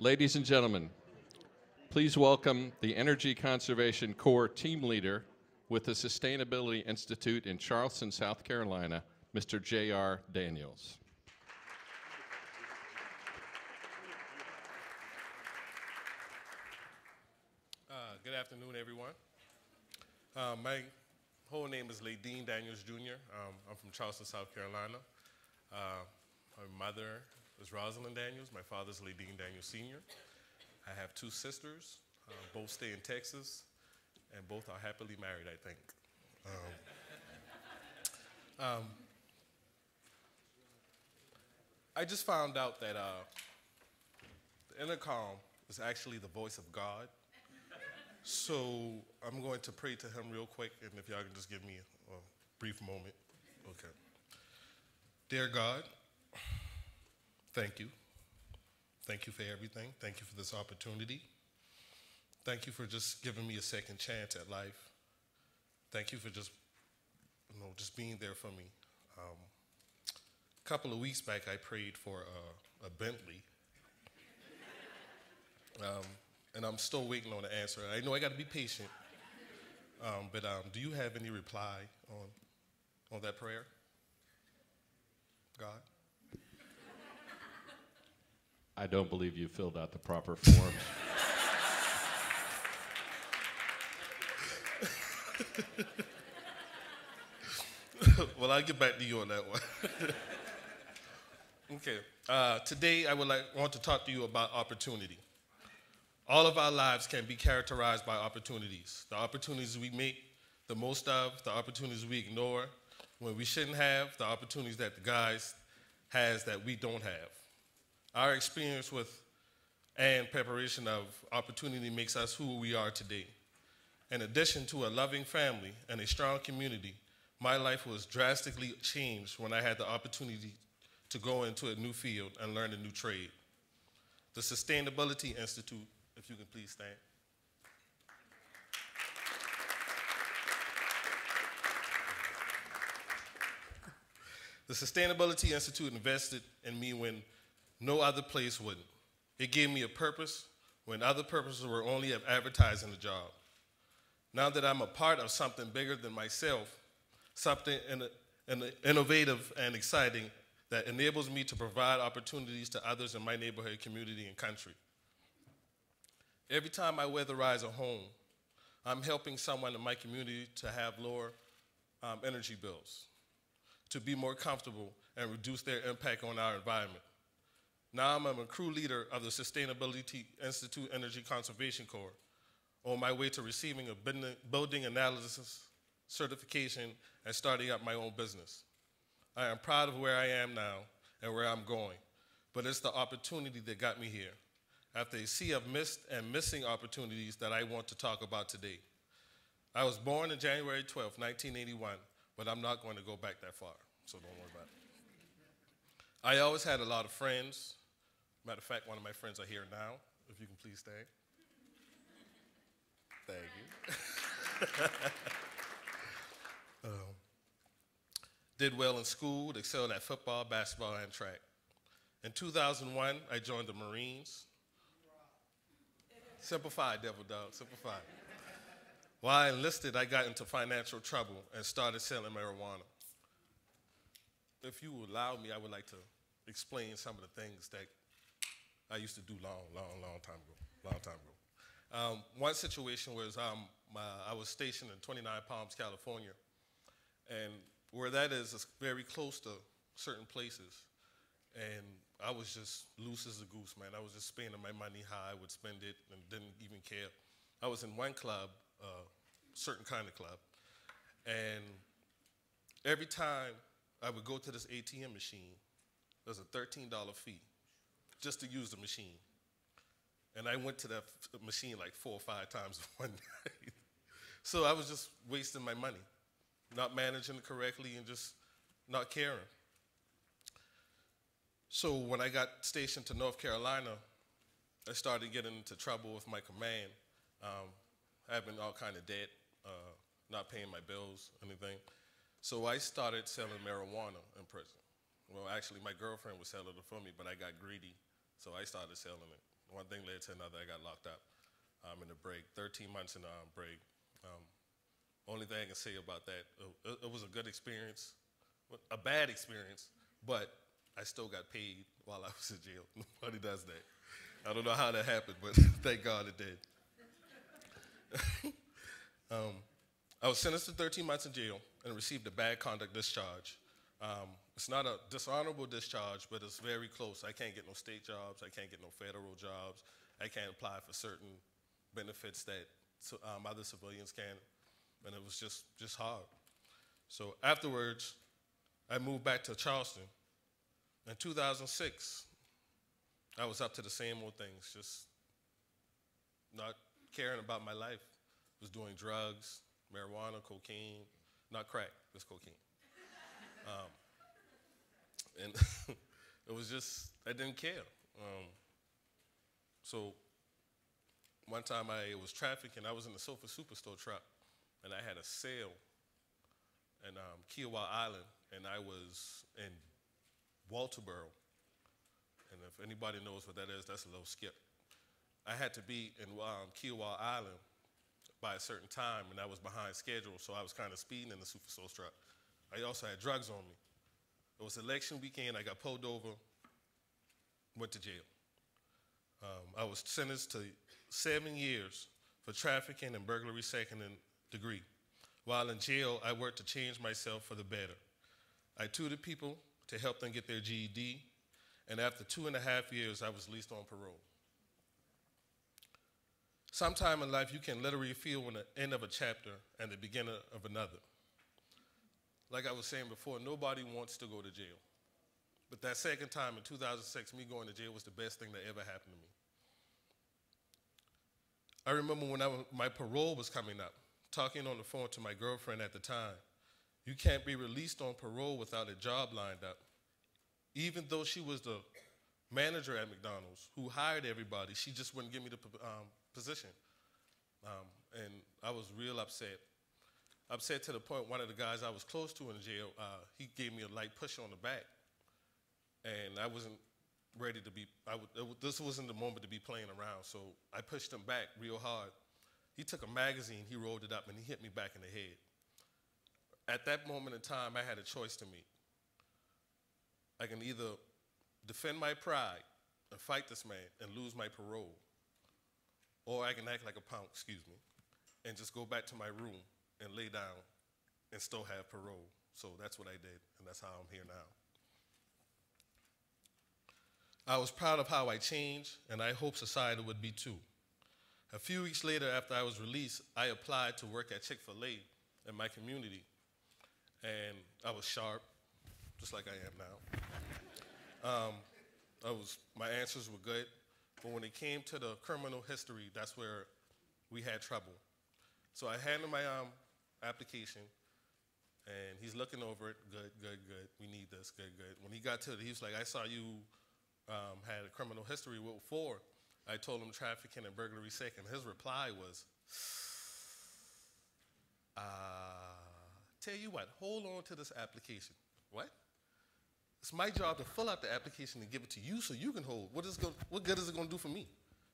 Ladies and gentlemen, please welcome the Energy Conservation Corps team leader with the Sustainability Institute in Charleston, South Carolina, Mr. J.R. Daniels. Good afternoon, everyone. My whole name is Ladine Daniels Jr. I'm from Charleston, South Carolina. My mother is Rosalind Daniels. My father is Ladine Daniels Sr. I have two sisters. Both stay in Texas, and both are happily married, I think. I just found out that the intercom is actually the voice of God. So I'm going to pray to him real quick, and if y'all can just give me a brief moment. Okay. Dear God, thank you. Thank you for everything. Thank you for this opportunity. Thank you for just giving me a second chance at life. Thank you for just being there for me. A couple of weeks back, I prayed for a Bentley. And I'm still waiting on the answer. I know I got to be patient, but do you have any reply on that prayer, God? I don't believe you filled out the proper forms. Well, I'll get back to you on that one. Okay. Today, I want to talk to you about opportunity. All of our lives can be characterized by opportunities. The opportunities we make the most of, the opportunities we ignore when we shouldn't have, the opportunities that the guys has that we don't have. Our experience with and preparation of opportunity makes us who we are today. In addition to a loving family and a strong community, my life was drastically changed when I had the opportunity to go into a new field and learn a new trade. The Sustainability Institute, if you can please stand. The Sustainability Institute invested in me when no other place wouldn't. It gave me a purpose when other purposes were only of advertising the job. Now that I'm a part of something bigger than myself, something innovative and exciting that enables me to provide opportunities to others in my neighborhood, community, and country. Every time I weatherize a home, I'm helping someone in my community to have lower energy bills, to be more comfortable and reduce their impact on our environment. Now I'm a crew leader of the Sustainability Institute Energy Conservation Corps, on my way to receiving a building analysis certification and starting up my own business. I am proud of where I am now and where I'm going, but it's the opportunity that got me here. After a sea of missed and missing opportunities that I want to talk about today. I was born on January 12, 1981, but I'm not going to go back that far, so don't worry about it. I always had a lot of friends. Matter of fact, one of my friends are here now. If you can please stay. Thank you. Did well in school, excelled at football, basketball, and track. In 2001, I joined the Marines. Simplified, devil dog, simplified. While I enlisted, I got into financial trouble and started selling marijuana. If you would allow me, I would like to explain some of the things that I used to do long time ago. One situation was I was stationed in 29 Palms, California, and where that is very close to certain places, and I was just loose as a goose, man. I was just spending my money how I would spend it and didn't even care. I was in one club, certain kind of club, and every time I would go to this ATM machine, there's a $13 fee just to use the machine. And I went to that machine like 4 or 5 times one night. So I was just wasting my money, not managing it correctly and just not caring. So when I got stationed to North Carolina, I started getting into trouble with my command, having all kind of debt, not paying my bills, anything. So I started selling marijuana in prison. Well, actually, my girlfriend was selling it for me, but I got greedy, so I started selling it. one thing led to another. I got locked up in the break, 13 months in the break. Only thing I can say about that, it was a good experience, a bad experience, but I still got paid while I was in jail. Nobody does that. I don't know how that happened, but thank God it did. I was sentenced to 13 months in jail and received a bad conduct discharge. It's not a dishonorable discharge, but it's very close. I can't get no state jobs. I can't get no federal jobs. I can't apply for certain benefits that other civilians can, and it was just hard. So afterwards, I moved back to Charleston. In 2006, I was up to the same old things, just not caring about my life. Was doing drugs, marijuana, cocaine, not crack, just cocaine. And it was just, I didn't care. So one time I was trafficking, I was in the Sofa Superstore truck, and I had a sale in Kiowa Island, and I was in Walterboro. And if anybody knows what that is, that's a little skip. I had to be in Kiowa Island by a certain time, and I was behind schedule, so I was kind of speeding in the Superstore truck. I also had drugs on me. It was election weekend. I got pulled over, went to jail. I was sentenced to 7 years for trafficking and burglary second degree. While in jail, I worked to change myself for the better. I tutored people to help them get their GED, and after 2.5 years, I was released on parole. Sometime in life, you can literally feel when the end of a chapter and the beginning of another. Like I was saying before, nobody wants to go to jail. But that second time in 2006, me going to jail was the best thing that ever happened to me. I remember when my parole was coming up, talking on the phone to my girlfriend at the time. You can't be released on parole without a job lined up. Even though she was the manager at McDonald's who hired everybody, she just wouldn't give me the position. And I was real upset. Upset to the point one of the guys I was close to in jail, he gave me a light push on the back. And I wasn't ready to be, this wasn't the moment to be playing around, so I pushed him back real hard. He took a magazine, he rolled it up, and he hit me back in the head. At that moment in time, I had a choice to make. I can either defend my pride and fight this man and lose my parole, or I can act like a punk, and just go back to my room and lay down and still have parole. So that's what I did, and that's how I'm here now. I was proud of how I changed, and I hope society would be too. A few weeks later, after I was released, I applied to work at Chick-fil-A in my community, and I was sharp, just like I am now. My answers were good, but when it came to the criminal history, that's where we had trouble. So I handed my application, and he's looking over it, good, good, good, we need this, good, good. When he got to it, he was like, I saw you had a criminal history, what for? I told him trafficking and burglary second. His reply was, tell you what, hold on to this application. What? It's my job to fill out the application and give it to you so you can hold. What good is it going to do for me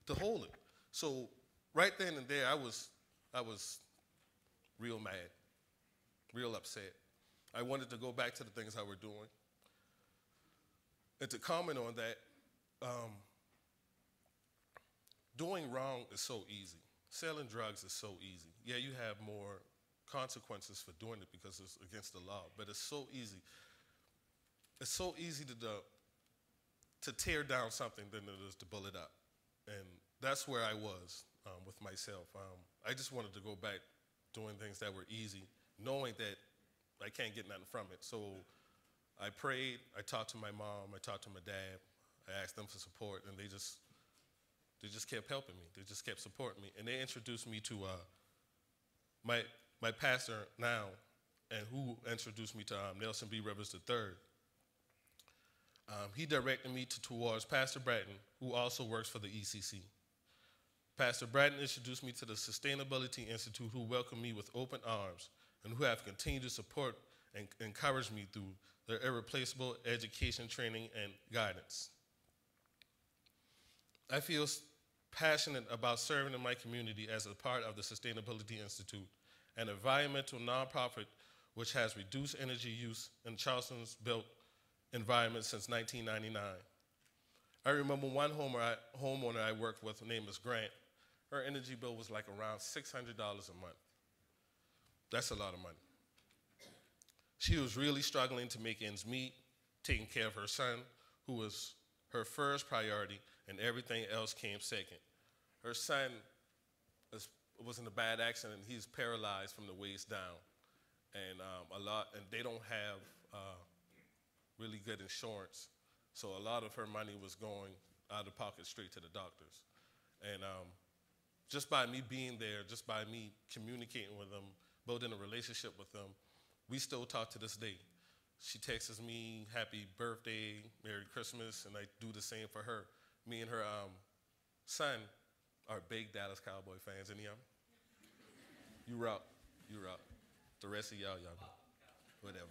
to hold it? So right then and there, I was real mad, real upset. I wanted to go back to the things I were doing. And to comment on that, doing wrong is so easy. Selling drugs is so easy. Yeah, you have more consequences for doing it because it's against the law, but it's so easy. It's so easy to tear down something than it is to build it up. And that's where I was with myself. I just wanted to go back doing things that were easy, knowing that I can't get nothing from it. So I prayed, I talked to my mom, I talked to my dad, I asked them for support, and they just kept helping me. They just kept supporting me. And they introduced me to my pastor now, and who introduced me to Nelson B. Rivers III. He directed me towards Pastor Bratton, who also works for the ECC. Pastor Bratton introduced me to the Sustainability Institute, who welcomed me with open arms and who have continued to support and encourage me through their irreplaceable education, training, and guidance. I feel passionate about serving in my community as a part of the Sustainability Institute, an environmental nonprofit which has reduced energy use in Charleston's built environment since 1999. I remember one homeowner I worked with named Ms. Grant. Her energy bill was like around $600 a month. That's a lot of money. She was really struggling to make ends meet, taking care of her son, who was her first priority, and everything else came second. Her son was in a bad accident. He's paralyzed from the waist down, and they don't have really good insurance. So a lot of her money was going out of pocket straight to the doctors. And just by me being there, just by me communicating with them, building a relationship with them, we still talk to this day. She texts me, happy birthday, Merry Christmas, and I do the same for her. Me and her son are big Dallas Cowboy fans. Any of them? You rock, you rock. The rest of y'all know. Whatever.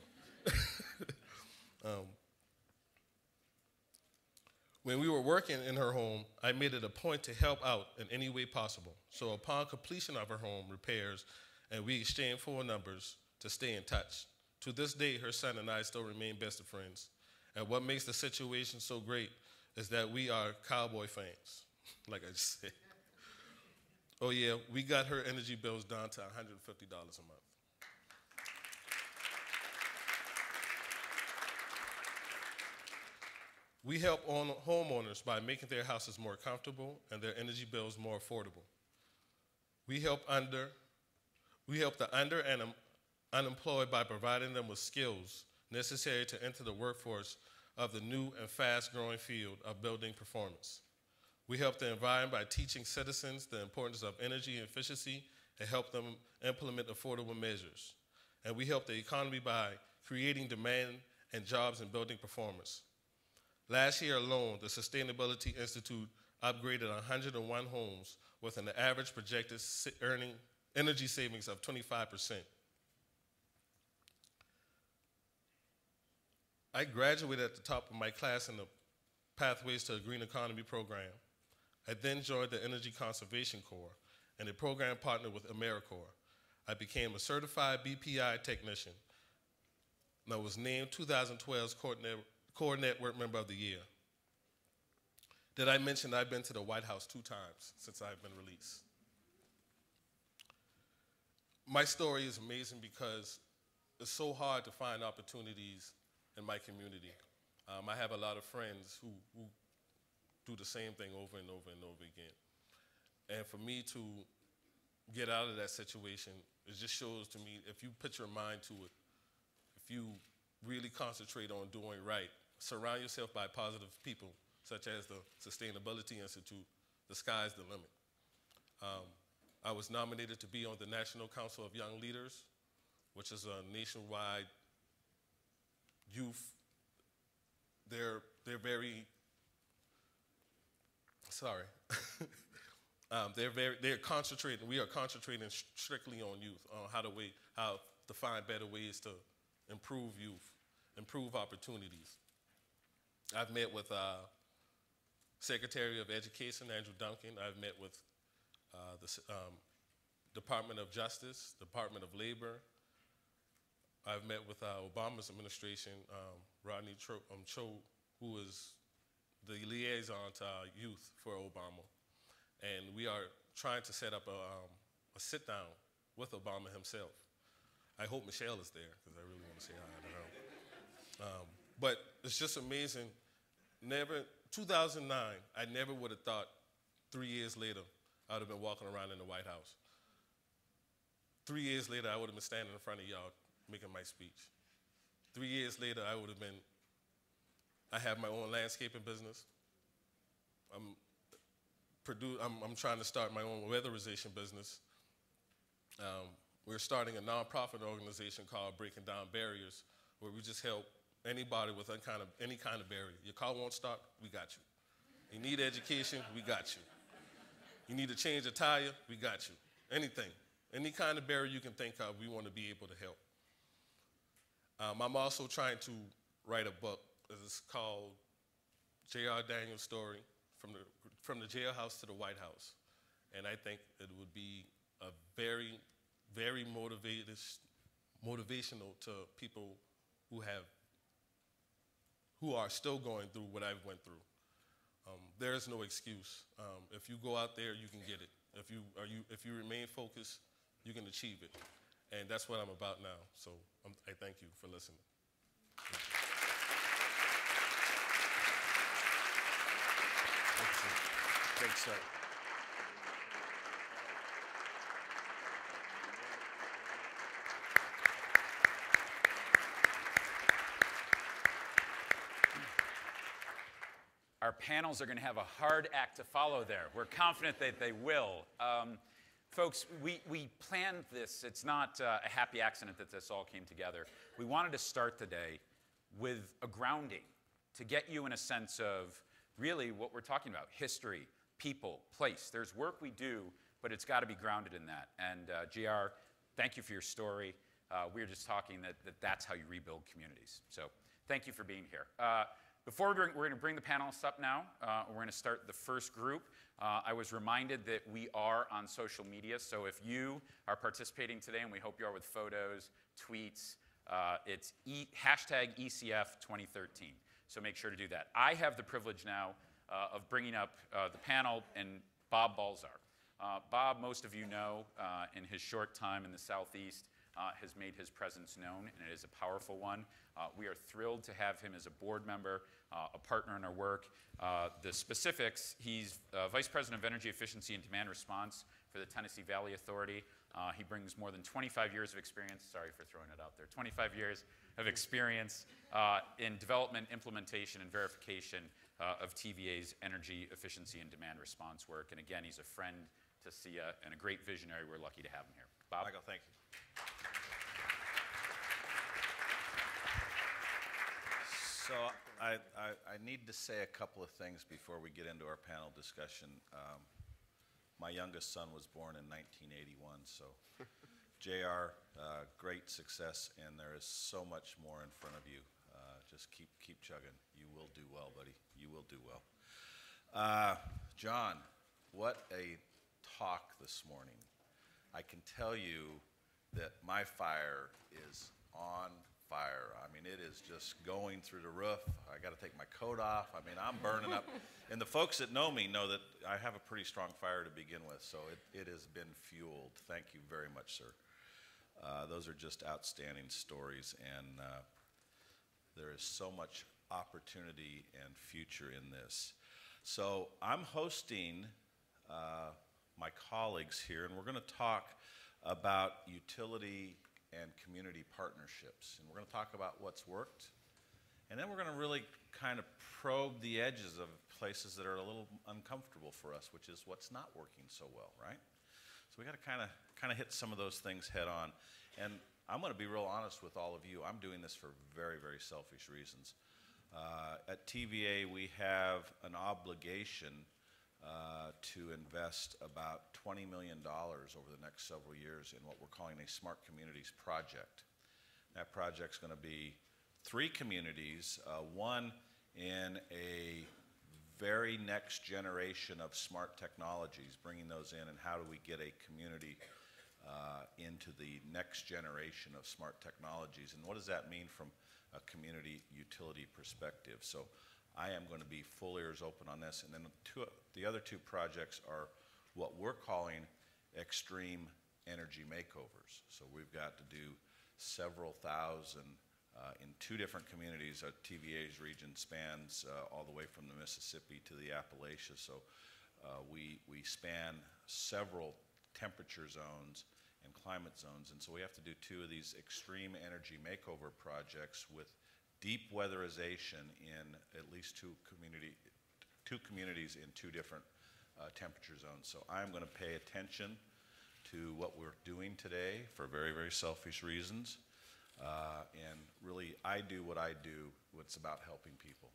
When we were working in her home, I made it a point to help out in any way possible. So upon completion of her home repairs, and we exchanged phone numbers to stay in touch. To this day, her son and I still remain best of friends. And what makes the situation so great is that we are Cowboy fans, like I just said. Oh yeah, we got her energy bills down to $150 a month. We help homeowners by making their houses more comfortable and their energy bills more affordable. We help the under and unemployed by providing them with skills necessary to enter the workforce of the new and fast-growing field of building performance. We help the environment by teaching citizens the importance of energy efficiency and help them implement affordable measures. And we help the economy by creating demand and jobs in building performance. Last year alone, the Sustainability Institute upgraded 101 homes with an average projected energy savings of 25%. I graduated at the top of my class in the Pathways to a Green Economy program. I then joined the Energy Conservation Corps and a program partner with AmeriCorps. I became a certified BPI technician and I was named 2012's Core Network Member of the Year. Did I mention I've been to the White House 2 times since I've been released? My story is amazing because it's so hard to find opportunities in my community. I have a lot of friends who do the same thing over and over and over again. And for me to get out of that situation, it just shows to me, if you put your mind to it, if you really concentrate on doing right, surround yourself by positive people, such as the Sustainability Institute, the sky's the limit. I was nominated to be on the National Council of Young Leaders, which is a nationwide youth. They're very, sorry. They're concentrating, we are concentrating strictly on youth, on how to find better ways to improve youth, improve opportunities. I've met with Secretary of Education, Andrew Duncan. I've met with the Department of Justice, Department of Labor. I've met with Obama's administration, Rodney Cho, who is the liaison to youth for Obama. And we are trying to set up a sit-down with Obama himself. I hope Michelle is there, because I really want to say hi to her. But it's just amazing. 2009, I never would have thought 3 years later I would have been walking around in the White House. 3 years later, I would have been standing in front of y'all making my speech. 3 years later, I have my own landscaping business. I'm trying to start my own weatherization business. We're starting a nonprofit organization called Breaking Down Barriers, where we just help anybody with any kind of barrier. Your car won't start, we got you. You need education, we got you. You need to change a tire, we got you. Anything, any kind of barrier you can think of, we want to be able to help. I'm also trying to write a book. It's called J.R. Daniels' Story, from the jailhouse to the White House. And I think it would be a very, very motivational to people who are still going through what I went through. There is no excuse. If you go out there, you can get it. If you remain focused, you can achieve it. And that's what I'm about now. So I thank you for listening. Great start. Our panels are going to have a hard act to follow there. We're confident that they will. Folks, we planned this. It's not a happy accident that this all came together. We wanted to start the day with a grounding to get you in a sense of really what we're talking about: history, people, place. There's work we do, but it's got to be grounded in that. And JR, thank you for your story. We were just talking that that's how you rebuild communities. So thank you for being here. We're going to bring the panelists up now. We're going to start the first group. I was reminded that we are on social media, so if you are participating today, and we hope you are with photos, tweets, it's hashtag ECF2013. So make sure to do that. I have the privilege now of bringing up the panel and Bob Balzar. Bob, most of you know, in his short time in the Southeast, has made his presence known, and it is a powerful one. We are thrilled to have him as a board member, a partner in our work. The specifics: he's Vice President of Energy Efficiency and Demand Response for the Tennessee Valley Authority. He brings more than 25 years of experience. Sorry for throwing it out there. 25 years of experience in development, implementation, and verification of TVA's energy efficiency and demand response work. And again, he's a friend to SIA and a great visionary. We're lucky to have him here. Bob? Michael, thank you. So I need to say a couple of things before we get into our panel discussion. My youngest son was born in 1981, so JR, great success, and there is so much more in front of you. Just keep chugging. You will do well, buddy. You will do well. John, what a talk this morning. I can tell you that my fire is on fire. I mean, it is just going through the roof. I got to take my coat off. I mean, I'm burning up. And the folks that know me know that I have a pretty strong fire to begin with, so it has been fueled. Thank you very much, sir. Those are just outstanding stories, and there is so much opportunity and future in this. So I'm hosting my colleagues here, and we're going to talk about utility and community partnerships. And we're going to talk about what's worked, and then we're going to really kind of probe the edges of places that are a little uncomfortable for us, which is what's not working so well, right? So we got to kind of hit some of those things head on. And I'm going to be real honest with all of you. I'm doing this for very, very selfish reasons. At TVA, we have an obligation to invest about $20 million over the next several years in what we're calling a Smart Communities project. That project's going to be 3 communities, one in a very next generation of smart technologies, bringing those in, and how do we get a community into the next generation of smart technologies, and what does that mean from a community utility perspective. So I am going to be full ears open on this. And then the other 2 projects are what we're calling extreme energy makeovers. So we've got to do several thousand in 2 different communities. TVA's region spans all the way from the Mississippi to the Appalachians. So we span several temperature zones and climate zones. And so we have to do 2 of these extreme energy makeover projects with deep weatherization in at least 2 communities in 2 different temperature zones. So I'm going to pay attention to what we're doing today for very, very selfish reasons. And really, I do what I do. It's about helping people.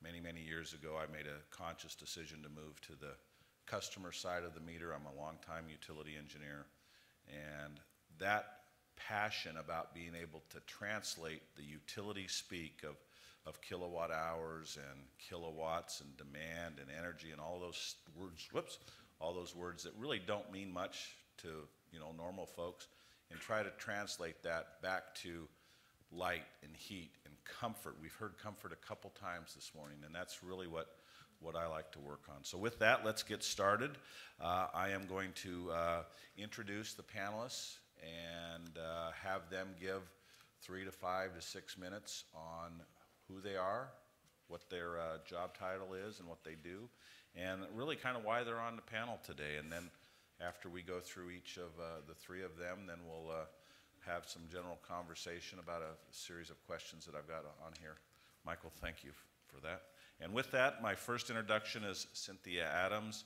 Many, many years ago, I made a conscious decision to move to the customer side of the meter. I'm a longtime utility engineer. And that passion about being able to translate the utility speak of of kilowatt hours and kilowatts and demand and energy and all those words, all those words that really don't mean much to, you know, normal folks, and try to translate that back to light and heat and comfort. We've heard comfort a couple times this morning, and that's really what I like to work on. So with that, let's get started. I am going to introduce the panelists and have them give 3 to 5 to 6 minutes on who they are, what their job title is and what they do, and really kind of why they're on the panel today. And then after we go through each of the 3 of them, then we'll have some general conversation about a series of questions that I've got on here. Michael, thank you for that. And with that, my first introduction is Cynthia Adams,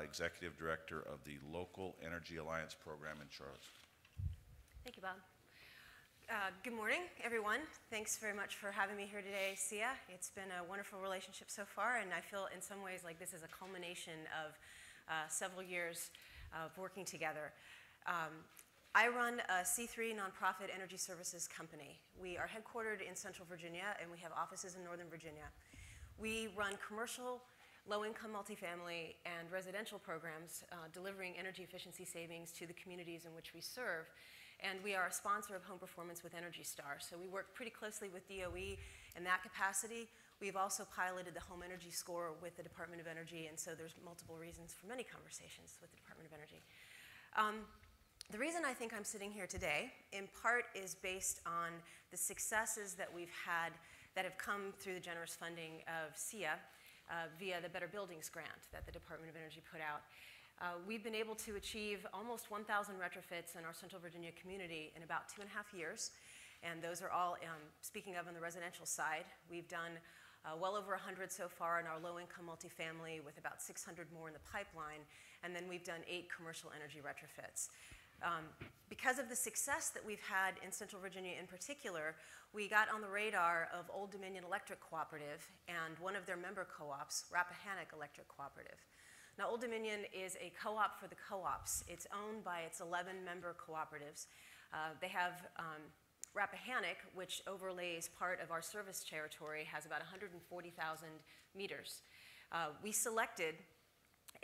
Executive Director of the Local Energy Alliance Program in Charlottesville. Thank you, Bob. Good morning, everyone. Thanks very much for having me here today, Sia. It's been a wonderful relationship so far, and I feel in some ways like this is a culmination of several years of working together. I run a C3 nonprofit energy services company. We are headquartered in Central Virginia, and we have offices in Northern Virginia. We run commercial, low-income multifamily, and residential programs delivering energy efficiency savings to the communities in which we serve. And we are a sponsor of Home Performance with Energy Star. So we work pretty closely with DOE in that capacity. We've also piloted the Home Energy Score with the Department of Energy, and so there's multiple reasons for many conversations with the Department of Energy. The reason I think I'm sitting here today, in part, is based on the successes that we've had that have come through the generous funding of SEIA via the Better Buildings grant that the Department of Energy put out. We've been able to achieve almost 1,000 retrofits in our Central Virginia community in about 2.5 years, and those are all, speaking of on the residential side, we've done well over 100 so far in our low-income multifamily, with about 600 more in the pipeline, and then we've done 8 commercial energy retrofits. Because of the success that we've had in Central Virginia in particular, we got on the radar of Old Dominion Electric Cooperative and one of their member co-ops, Rappahannock Electric Cooperative. Now, Old Dominion is a co-op for the co-ops. It's owned by its 11 member cooperatives. They have Rappahannock, which overlays part of our service territory, has about 140,000 meters. We selected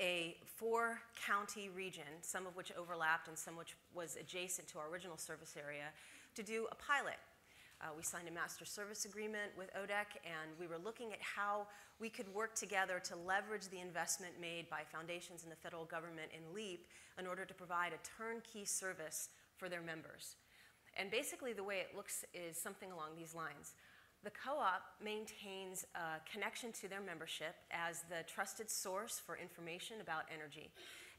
a 4-county region, some of which overlapped and some which was adjacent to our original service area, to do a pilot. We signed a master service agreement with ODEC, and we were looking at how we could work together to leverage the investment made by foundations in the federal government in LEAP in order to provide a turnkey service for their members. And basically the way it looks is something along these lines. The co-op maintains a connection to their membership as the trusted source for information about energy.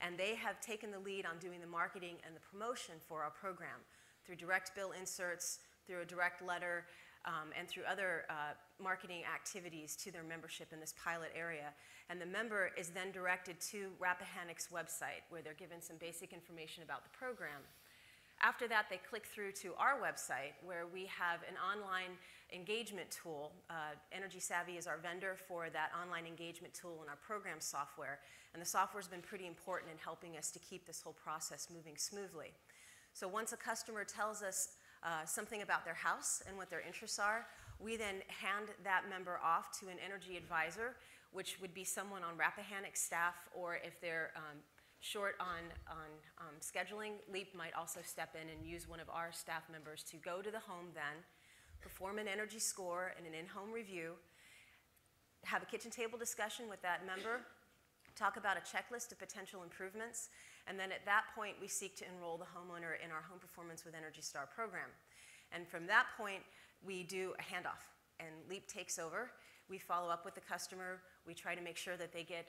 And they have taken the lead on doing the marketing and the promotion for our program through direct bill inserts, through a direct letter, and through other marketing activities to their membership in this pilot area. And the member is then directed to Rappahannock's website, where they're given some basic information about the program. After that, they click through to our website, where we have an online engagement tool. Energy Savvy is our vendor for that online engagement tool in our program software. And the software's been pretty important in helping us to keep this whole process moving smoothly. So once a customer tells us something about their house and what their interests are, we then hand that member off to an energy advisor, which would be someone on Rappahannock's staff, or if they're short on scheduling, LEAP might also step in and use one of our staff members to go to the home then, perform an energy score and an in-home review, have a kitchen table discussion with that member, talk about a checklist of potential improvements, and then at that point we seek to enroll the homeowner in our Home Performance with Energy Star program. And from that point we do a handoff, and LEAP takes over. We follow up with the customer. We try to make sure that they get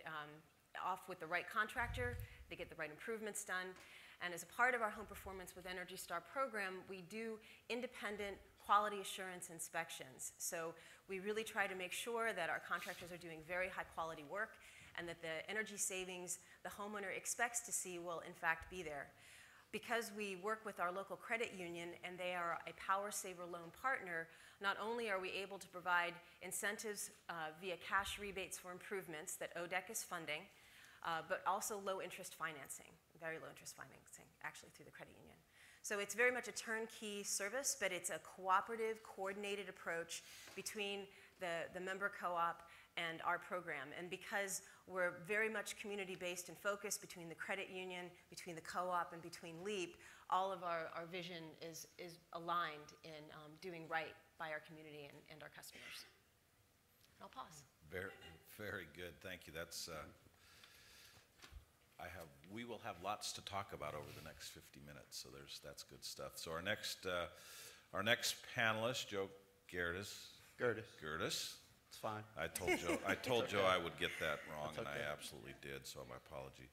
off with the right contractor, they get the right improvements done. And as a part of our Home Performance with Energy Star program, we do independent quality assurance inspections. So we really try to make sure that our contractors are doing very high quality work, and that the energy savings the homeowner expects to see will in fact be there. Because we work with our local credit union and they are a Power Saver loan partner, not only are we able to provide incentives via cash rebates for improvements that ODEC is funding, but also low interest financing, very low interest financing, actually through the credit union. So it's very much a turnkey service, but it's a cooperative, coordinated approach between the member co-op and our program. And because we're very much community-based and focused between the credit union, between the co-op, and between LEAP, all of our vision is aligned in doing right by our community and our customers. I'll pause. Very, very good. Thank you. We will have lots to talk about over the next 50 minutes. So that's good stuff. So our next panelist, Joe Gerdes. Gerdes. It's fine. I told Joe I would get that wrong, That's and okay. I absolutely did. So my apology.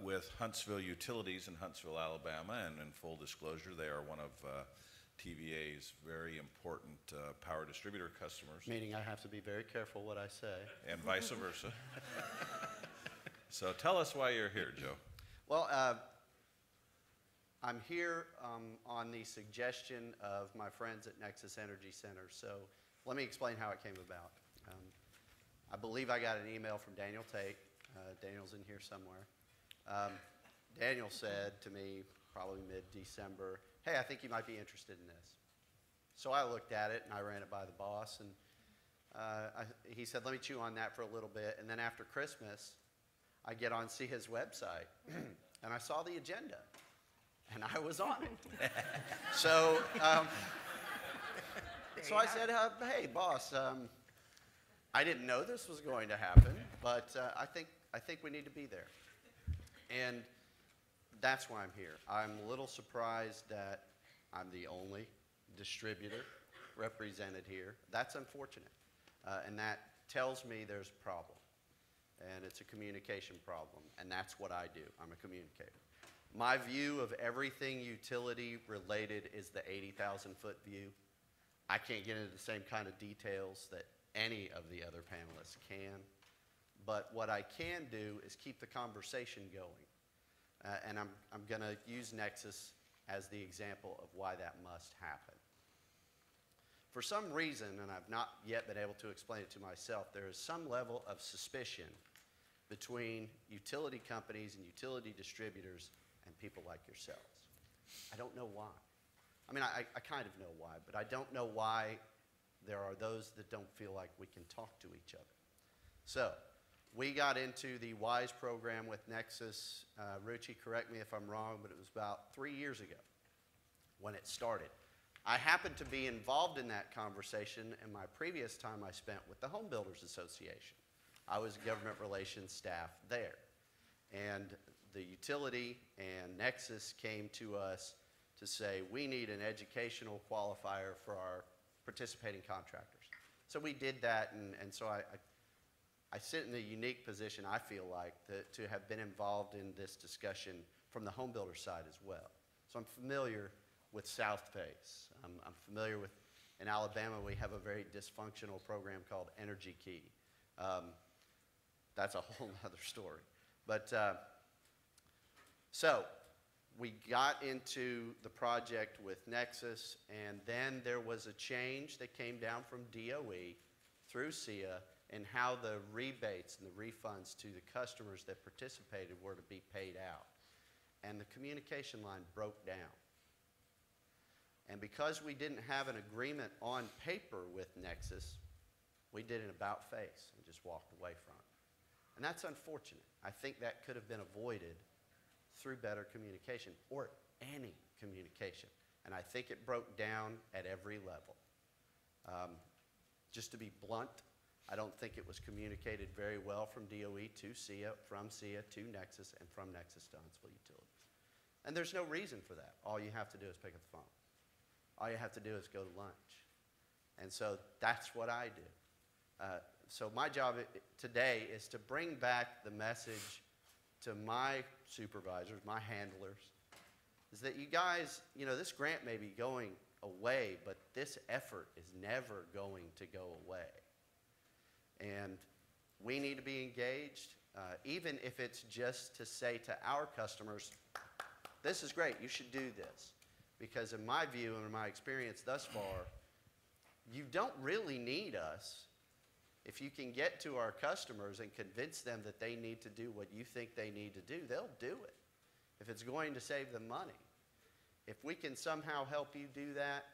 With Huntsville Utilities in Huntsville, Alabama, and in full disclosure, they are one of TVA's very important power distributor customers. Meaning I have to be very careful what I say. And vice versa. So tell us why you're here, Joe. Well, I'm here on the suggestion of my friends at Nexus Energy Center. So let me explain how it came about. I believe I got an email from Daniel Tate. Daniel's in here somewhere. Daniel said to me, probably mid-December, hey, I think you might be interested in this. So I looked at it and I ran it by the boss, and he said, let me chew on that for a little bit. And then after Christmas, I get on SIA's website and I saw the agenda and I was on it. So I said, hey, boss, I didn't know this was going to happen, but I think we need to be there. And that's why I'm here. I'm a little surprised that I'm the only distributor represented here. That's unfortunate. And that tells me there's a problem. And it's a communication problem. And that's what I do. I'm a communicator. My view of everything utility related is the 80,000-foot view. I can't get into the same kind of details that any of the other panelists can. But what I can do is keep the conversation going. And I'm going to use Nexus as the example of why that must happen. For some reason, and I've not yet been able to explain it to myself, there is some level of suspicion between utility companies and utility distributors and people like yourselves. I don't know why. I mean, I kind of know why, but I don't know why there are those that don't feel like we can talk to each other. So we got into the WISE program with Nexus. Ruchi, correct me if I'm wrong, but it was about 3 years ago when it started. I happened to be involved in that conversation in my previous time I spent with the Home Builders Association. I was government relations staff there. And the utility and Nexus came to us to say, we need an educational qualifier for our participating contractors. So we did that, and so I sit in a unique position, I feel like, to have been involved in this discussion from the home builder side as well. So I'm familiar with South Face. I'm familiar with, in Alabama, we have a very dysfunctional program called Energy Key. That's a whole other story. But so we got into the project with Nexus, and then there was a change that came down from DOE through SIA in how the rebates and the refunds to the customers that participated were to be paid out. And the communication line broke down. And because we didn't have an agreement on paper with Nexus, we did an about face and just walked away from it. And that's unfortunate. I think that could have been avoided through better communication, or any communication. And I think it broke down at every level. Just to be blunt, I don't think it was communicated very well from DOE to SIA, from SIA to Nexus, and from Nexus to Huntsville Utilities. And there's no reason for that. All you have to do is pick up the phone. All you have to do is go to lunch. And so that's what I do. So my job today is to bring back the message to my supervisors, my handlers, is that you guys, you know, this grant may be going away, but this effort is never going to go away. And we need to be engaged, even if it's just to say to our customers, this is great, you should do this. Because in my view and in my experience thus far, you don't really need us. If you can get to our customers and convince them that they need to do what you think they need to do, they'll do it if it's going to save them money. If we can somehow help you do that,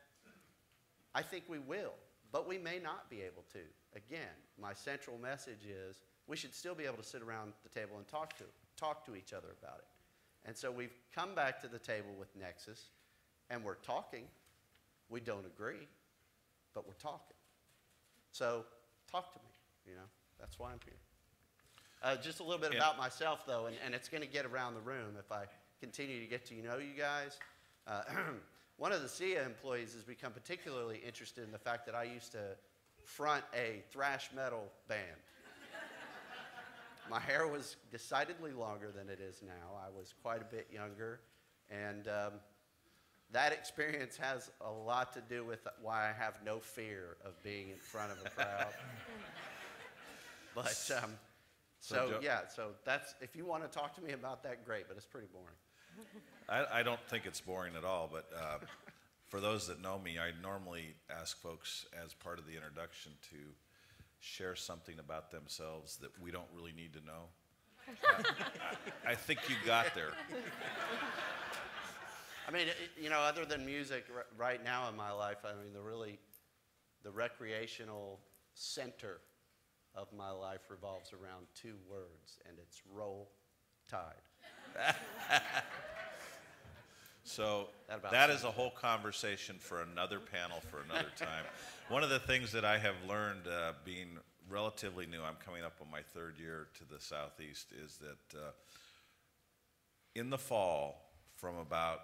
I think we will, but we may not be able to. Again, my central message is we should still be able to sit around the table and talk to each other about it. And so we've come back to the table with Nexus, and we're talking. We don't agree, but we're talking. So talk to me, that's why I'm here. Just a little bit about myself, though, and it's going to get around the room if I continue to get to know you guys. One of the SIA employees has become particularly interested in the fact that I used to front a thrash metal band. My hair was decidedly longer than it is now. I was quite a bit younger, and that experience has a lot to do with why I have no fear of being in front of a crowd. But so that's, if you want to talk to me about that, great, but it's pretty boring. I don't think it's boring at all, but for those that know me, I normally ask folks as part of the introduction to share something about themselves that we don't really need to know. I think you got there. I mean, other than music right now in my life, I mean, the recreational center of my life revolves around two words, and it's Roll Tide. So that is a whole conversation for another panel for another time. One of the things that I have learned being relatively new, I'm coming up on my third year to the Southeast, is that in the fall, from about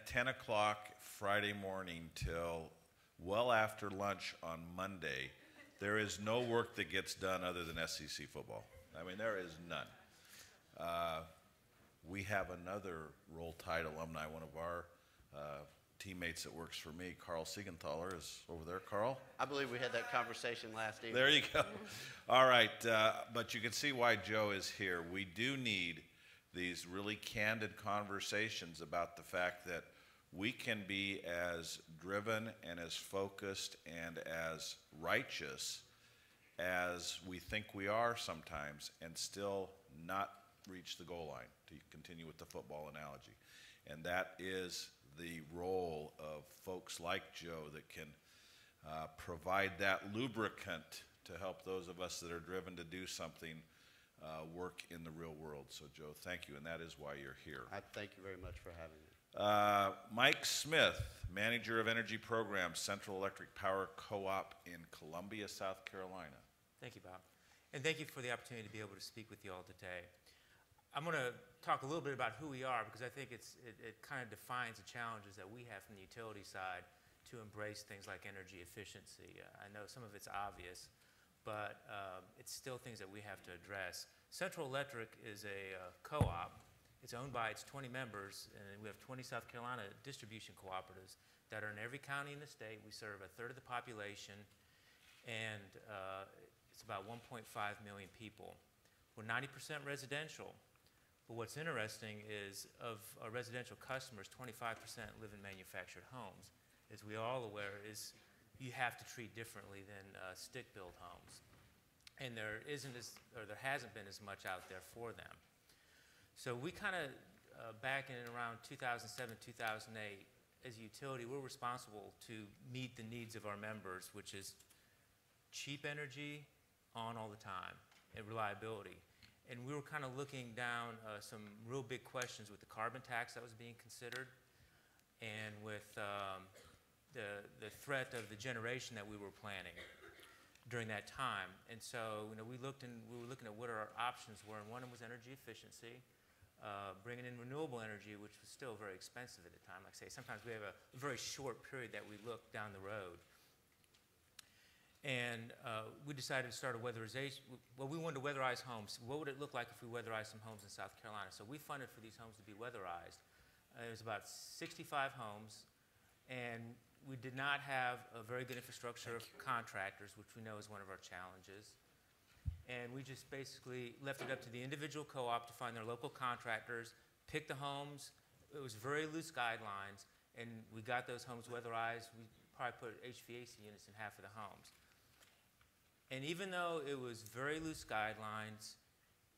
10 o'clock Friday morning till well after lunch on Monday, there is no work that gets done other than SEC football. I mean, there is none. We have another Roll Tide alumni, one of our teammates that works for me, Carl Siegenthaler, is over there. Carl? I believe we had that conversation last evening. There you go. All right, but you can see why Joe is here. We do need these really candid conversations about the fact that we can be as driven and as focused and as righteous as we think we are sometimes and still not reach the goal line, to continue with the football analogy. And that is the role of folks like Joe that can provide that lubricant to help those of us that are driven to do something work in the real world. So Joe, thank you, and that is why you're here. I thank you very much for having me. Mike Smith, Manager of Energy Programs, Central Electric Power Co-op in Columbia, South Carolina. Thank you, Bob. And thank you for the opportunity to be able to speak with you all today. I'm going to talk a little bit about who we are because I think it kind of defines the challenges that we have from the utility side to embrace things like energy efficiency. I know some of it's obvious, but it's still things that we have to address. Central Electric is a co-op. It's owned by its 20 members, and we have 20 South Carolina distribution cooperatives that are in every county in the state. We serve a third of the population, and it's about 1.5 million people. We're 90% residential, but what's interesting is of our residential customers, 25% live in manufactured homes. As we are all aware, you have to treat differently than stick-built homes, and there hasn't been as much out there for them. So we kind of, back in around 2007, 2008, as a utility, we're responsible to meet the needs of our members, which is cheap energy on all the time and reliability. And we were kind of looking down some real big questions with the carbon tax that was being considered and with the threat of the generation that we were planning during that time. And so we were looking at what our options were, and one of them was energy efficiency. Bringing in renewable energy, which was still very expensive at the time. Like I say, sometimes we have a very short period that we look down the road. And we decided to start a weatherization. Well, we wanted to weatherize homes. What would it look like if we weatherized some homes in South Carolina? So we funded for these homes to be weatherized. It was about 65 homes, and we did not have a very good infrastructure of contractors, which we know is one of our challenges. And we just basically left it up to the individual co-op to find their local contractors, pick the homes. It was very loose guidelines, and we got those homes weatherized. We probably put HVAC units in half of the homes. And even though it was very loose guidelines,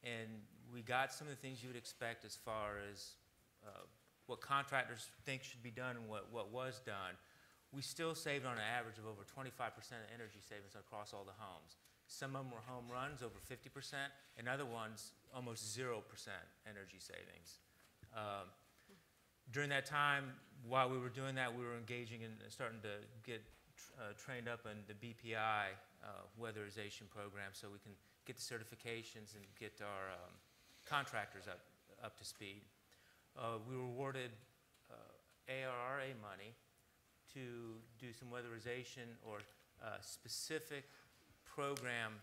and we got some of the things you would expect as far as what contractors think should be done and what was done, we still saved on an average of over 25% of energy savings across all the homes. Some of them were home runs, over 50%, and other ones, almost 0% energy savings. During that time, while we were doing that, we were engaging in starting to get trained up in the BPI weatherization program so we can get the certifications and get our contractors up to speed. We were awarded ARRA money to do some weatherization or specific program,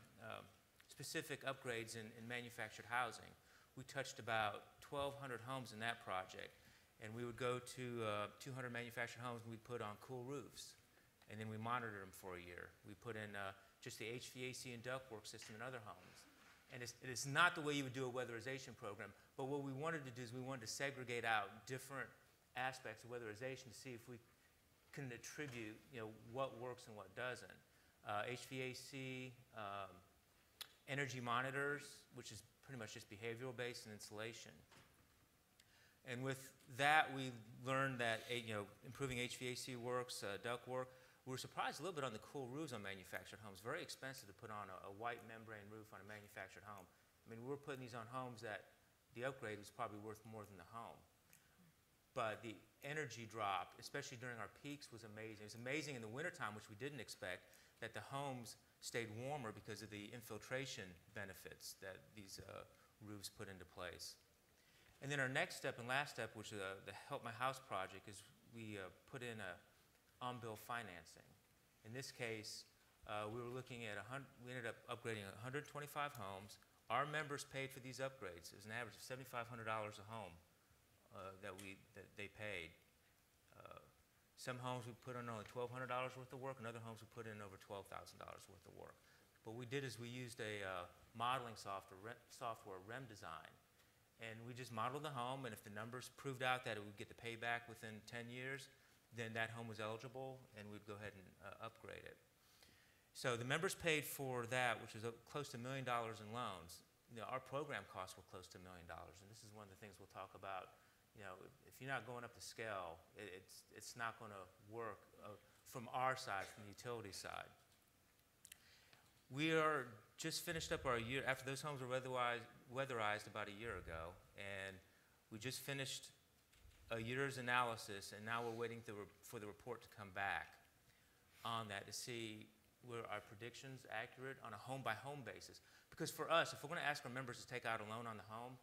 specific upgrades in manufactured housing. We touched about 1,200 homes in that project, and we would go to 200 manufactured homes and we'd put on cool roofs, and then we monitored them for a year. We put in just the HVAC and ductwork system in other homes. And it's not the way you would do a weatherization program, but what we wanted to do is we wanted to segregate out different aspects of weatherization to see if we can attribute, what works and what doesn't. HVAC, energy monitors, which is pretty much just behavioral based, and insulation. And with that, we learned that improving HVAC works, duct work. We were surprised a little bit on the cool roofs on manufactured homes. Very expensive to put on a white membrane roof on a manufactured home. I mean, we were putting these on homes that the upgrade was probably worth more than the home. But the energy drop, especially during our peaks, was amazing. It was amazing in the wintertime, which we didn't expect, that the homes stayed warmer because of the infiltration benefits that these roofs put into place. And then our next step and last step, which is the Help My House project, is we put in a on-bill financing. In this case, we were looking at, we ended up upgrading 125 homes. Our members paid for these upgrades. It was an average of $7,500 a home that they paid. Some homes we put in only $1,200 worth of work, and other homes we put in over $12,000 worth of work. What we did is we used a modeling software, REM design, and we just modeled the home, and if the numbers proved out that it would get the payback within 10 years, then that home was eligible, and we'd go ahead and upgrade it. So the members paid for that, which was close to $1 million in loans. Our program costs were close to $1 million, and this is one of the things we'll talk about. If you're not going up the scale, it's not going to work from our side, from the utility side. We are just finished up our year, after those homes were weatherized about a year ago, and we just finished a year's analysis, and now we're waiting for the report to come back on that to see were our predictions accurate on a home-by-home basis. Because for us, if we're going to ask our members to take out a loan on the home,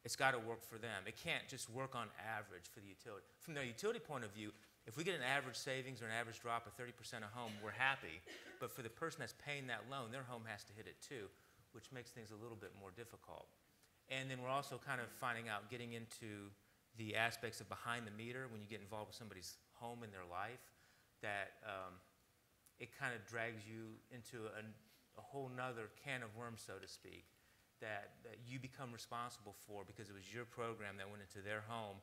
it's got to work for them. It can't just work on average for the utility. From the utility point of view, if we get an average savings or an average drop of 30% a home, we're happy. But for the person that's paying that loan, their home has to hit it too, which makes things a little bit more difficult. And then we're also kind of finding out, getting into the aspects of behind the meter when you get involved with somebody's home in their life, that it kind of drags you into a whole nother can of worms, so to speak, that you become responsible for because it was your program that went into their home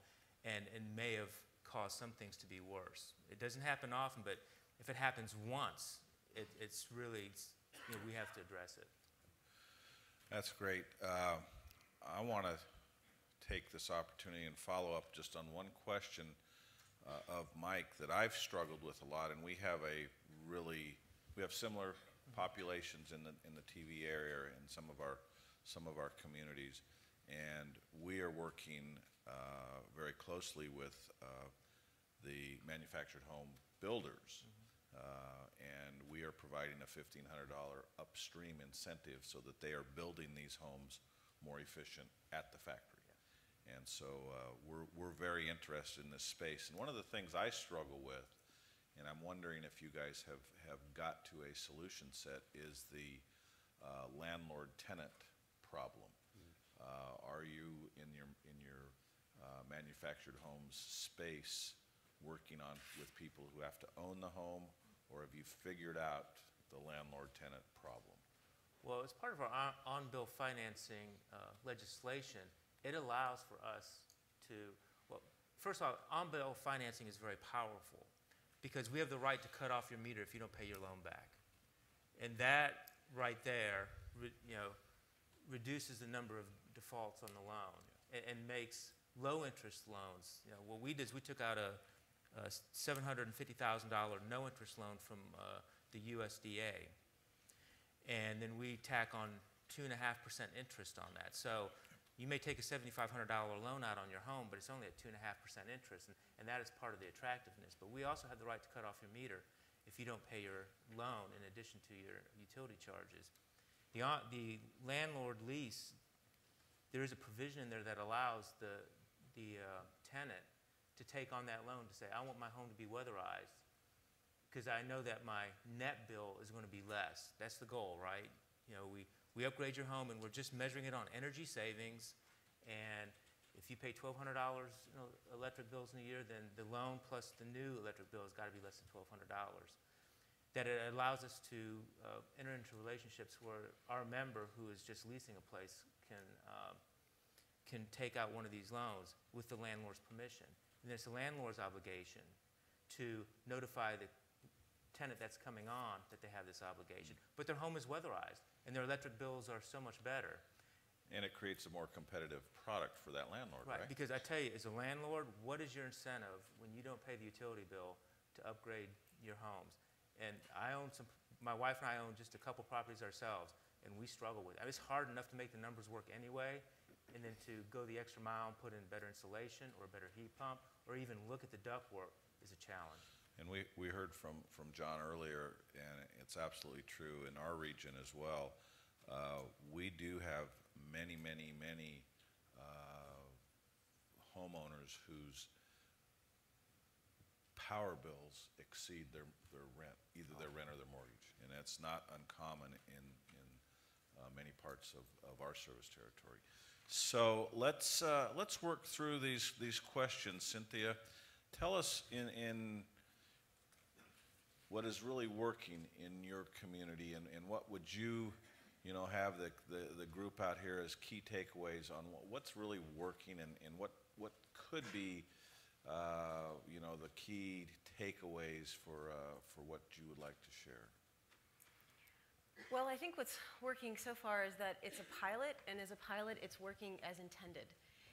and may have caused some things to be worse. It doesn't happen often, but if it happens once, it's really, we have to address it. That's great. I want to take this opportunity and follow up just on one question of Mike that I've struggled with a lot, and we have similar populations in the TV area in some of our communities, and we are working very closely with the manufactured home builders, and we are providing a $1,500 upstream incentive so that they are building these homes more efficient at the factory. And so we're very interested in this space. And one of the things I struggle with, and I'm wondering if you guys have got to a solution set, is the landlord-tenant problem. Are you in your manufactured homes space working with people who have to own the home, or have you figured out the landlord-tenant problem? Well, as part of our on-bill financing legislation, it allows for us to, well, first of all, on-bill financing is very powerful because we have the right to cut off your meter if you don't pay your loan back. And that right there, reduces the number of defaults on the loan and makes low interest loans. You know, what we did is we took out a $750,000 no interest loan from the USDA, and then we tack on 2.5% interest on that. So you may take a $7,500 loan out on your home, but it's only at 2.5% interest, and that is part of the attractiveness. But we also have the right to cut off your meter if you don't pay your loan in addition to your utility charges. The landlord lease, there is a provision in there that allows the tenant to take on that loan to say, I want my home to be weatherized because I know that my net bill is going to be less. That's the goal, right? You know, we upgrade your home and we're just measuring it on energy savings, and if you pay $1,200 electric bills in a year, then the loan plus the new electric bill has got to be less than $1,200. That it allows us to enter into relationships where our member who is just leasing a place can take out one of these loans with the landlord's permission. And it's the landlord's obligation to notify the tenant that's coming on that they have this obligation. But their home is weatherized, and their electric bills are so much better. And it creates a more competitive product for that landlord, right? Because I tell you, as a landlord, what is your incentive when you don't pay the utility bill to upgrade your homes? And my wife and I own just a couple properties ourselves, and we struggle with it. I mean, it's hard enough to make the numbers work anyway, and then to go the extra mile and put in better insulation or a better heat pump or even look at the ductwork is a challenge. And we heard from John earlier, and it's absolutely true in our region as well. We do have many homeowners whose power bills exceed their rent, either their rent or their mortgage. And that's not uncommon in many parts of our service territory. So let's work through these questions. Cynthia, tell us in what is really working in your community, and what would you have the group out here as key takeaways on what's really working and what could be the key takeaways for what you would like to share. Well, I think what's working so far is that it's a pilot, and as a pilot, it's working as intended.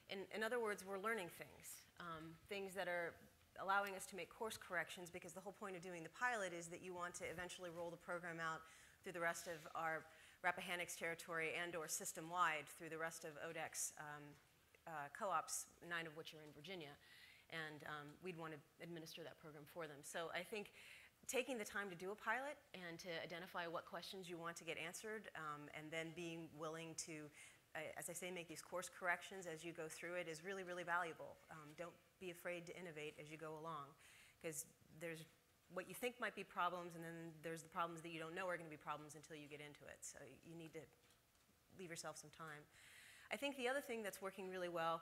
In other words, we're learning things, things that are allowing us to make course corrections, because the whole point of doing the pilot is that you want to eventually roll the program out through the rest of our Rappahannock's territory and or system-wide through the rest of ODEC's co-ops, 9 of which are in Virginia. And we'd want to administer that program for them. So I think taking the time to do a pilot and to identify what questions you want to get answered, and then being willing to, as I say, make these course corrections as you go through it is really, really valuable. Don't be afraid to innovate as you go along, because there's what you think might be problems, and then there's the problems that you don't know are going to be problems until you get into it. So you need to leave yourself some time. I think the other thing that's working really well,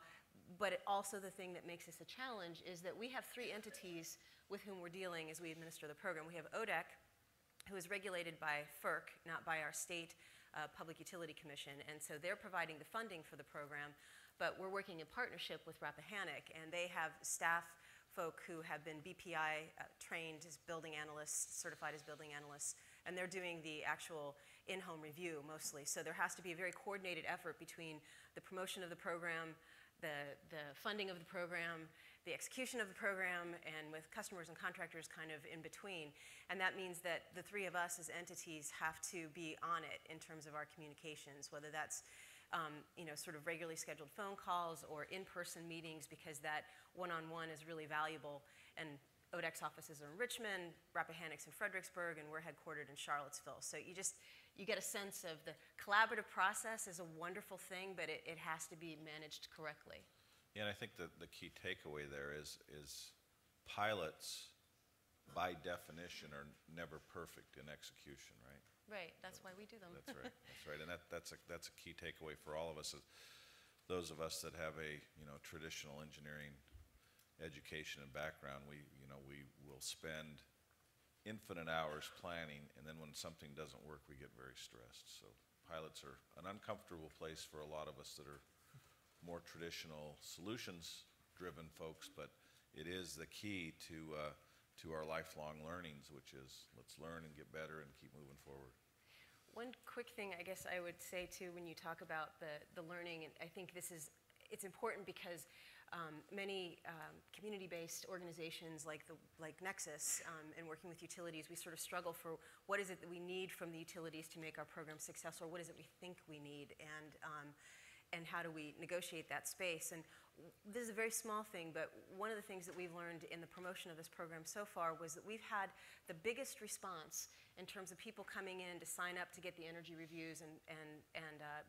but also the thing that makes this a challenge, is that we have 3 entities with whom we're dealing as we administer the program. We have ODEC, who is regulated by FERC, not by our state Public Utility Commission, and so they're providing the funding for the program, but we're working in partnership with Rappahannock, and they have staff folk who have been BPI trained as building analysts, certified as building analysts, and they're doing the actual in-home review mostly. So there has to be a very coordinated effort between the promotion of the program, the funding of the program, the execution of the program, and with customers and contractors kind of in between. And that means that the 3 of us as entities have to be on it in terms of our communications, whether that's sort of regularly scheduled phone calls or in-person meetings, because that one-on-one is really valuable. And ODEC's offices are in Richmond, Rappahannock's in Fredericksburg, and we're headquartered in Charlottesville. So you get a sense of the collaborative process is a wonderful thing, but it has to be managed correctly. Yeah, and I think that the key takeaway there is pilots, by definition, are never perfect in execution, right? Right, that's why we do them. That's right. That's right, and that's a key takeaway for all of us, those of us that have a traditional engineering education and background. We will spend infinite hours planning, and then when something doesn't work, we get very stressed. So pilots are an uncomfortable place for a lot of us that are more traditional solutions-driven folks, but it is the key to our lifelong learnings, which is let's learn and get better and keep moving forward. One quick thing I guess I would say too when you talk about the learning, and I think it's important because many community-based organizations like Nexus and working with utilities, we sort of struggle for what is it that we need from the utilities to make our program successful, or what is it we think we need, and how do we negotiate that space. And this is a very small thing, but one of the things that we've learned in the promotion of this program so far was that we've had the biggest response in terms of people coming in to sign up to get the energy reviews and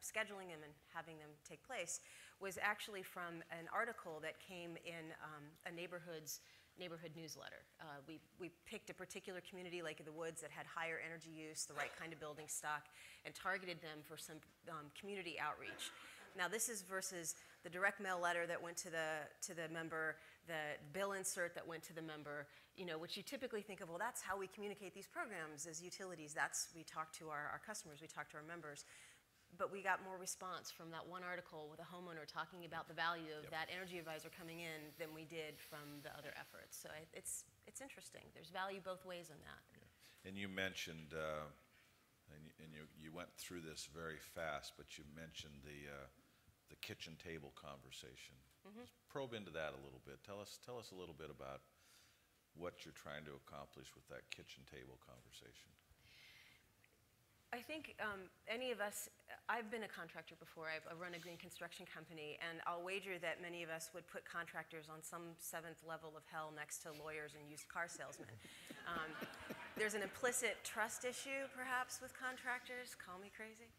scheduling them and having them take place was actually from an article that came in a neighborhood newsletter. We picked a particular community, Lake of the Woods, that had higher energy use, the right kind of building stock, and targeted them for some community outreach. Now this is versus the direct mail letter that went to the member, the bill insert that went to the member, which you typically think of, well, that's how we communicate these programs as utilities. We talk to our customers, we talk to our members. But we got more response from that one article with a homeowner talking about the value of that energy advisor coming in than we did from the other efforts. So it's interesting. There's value both ways in that. Yeah. And you mentioned, you went through this very fast, but you mentioned the kitchen table conversation. Just probe into that a little bit. Tell us a little bit about what you're trying to accomplish with that kitchen table conversation. I think any of us, I've been a contractor before. I've run a green construction company, and I'll wager that many of us would put contractors on some 7th level of hell next to lawyers and used car salesmen. There's an implicit trust issue, perhaps, with contractors. Call me crazy.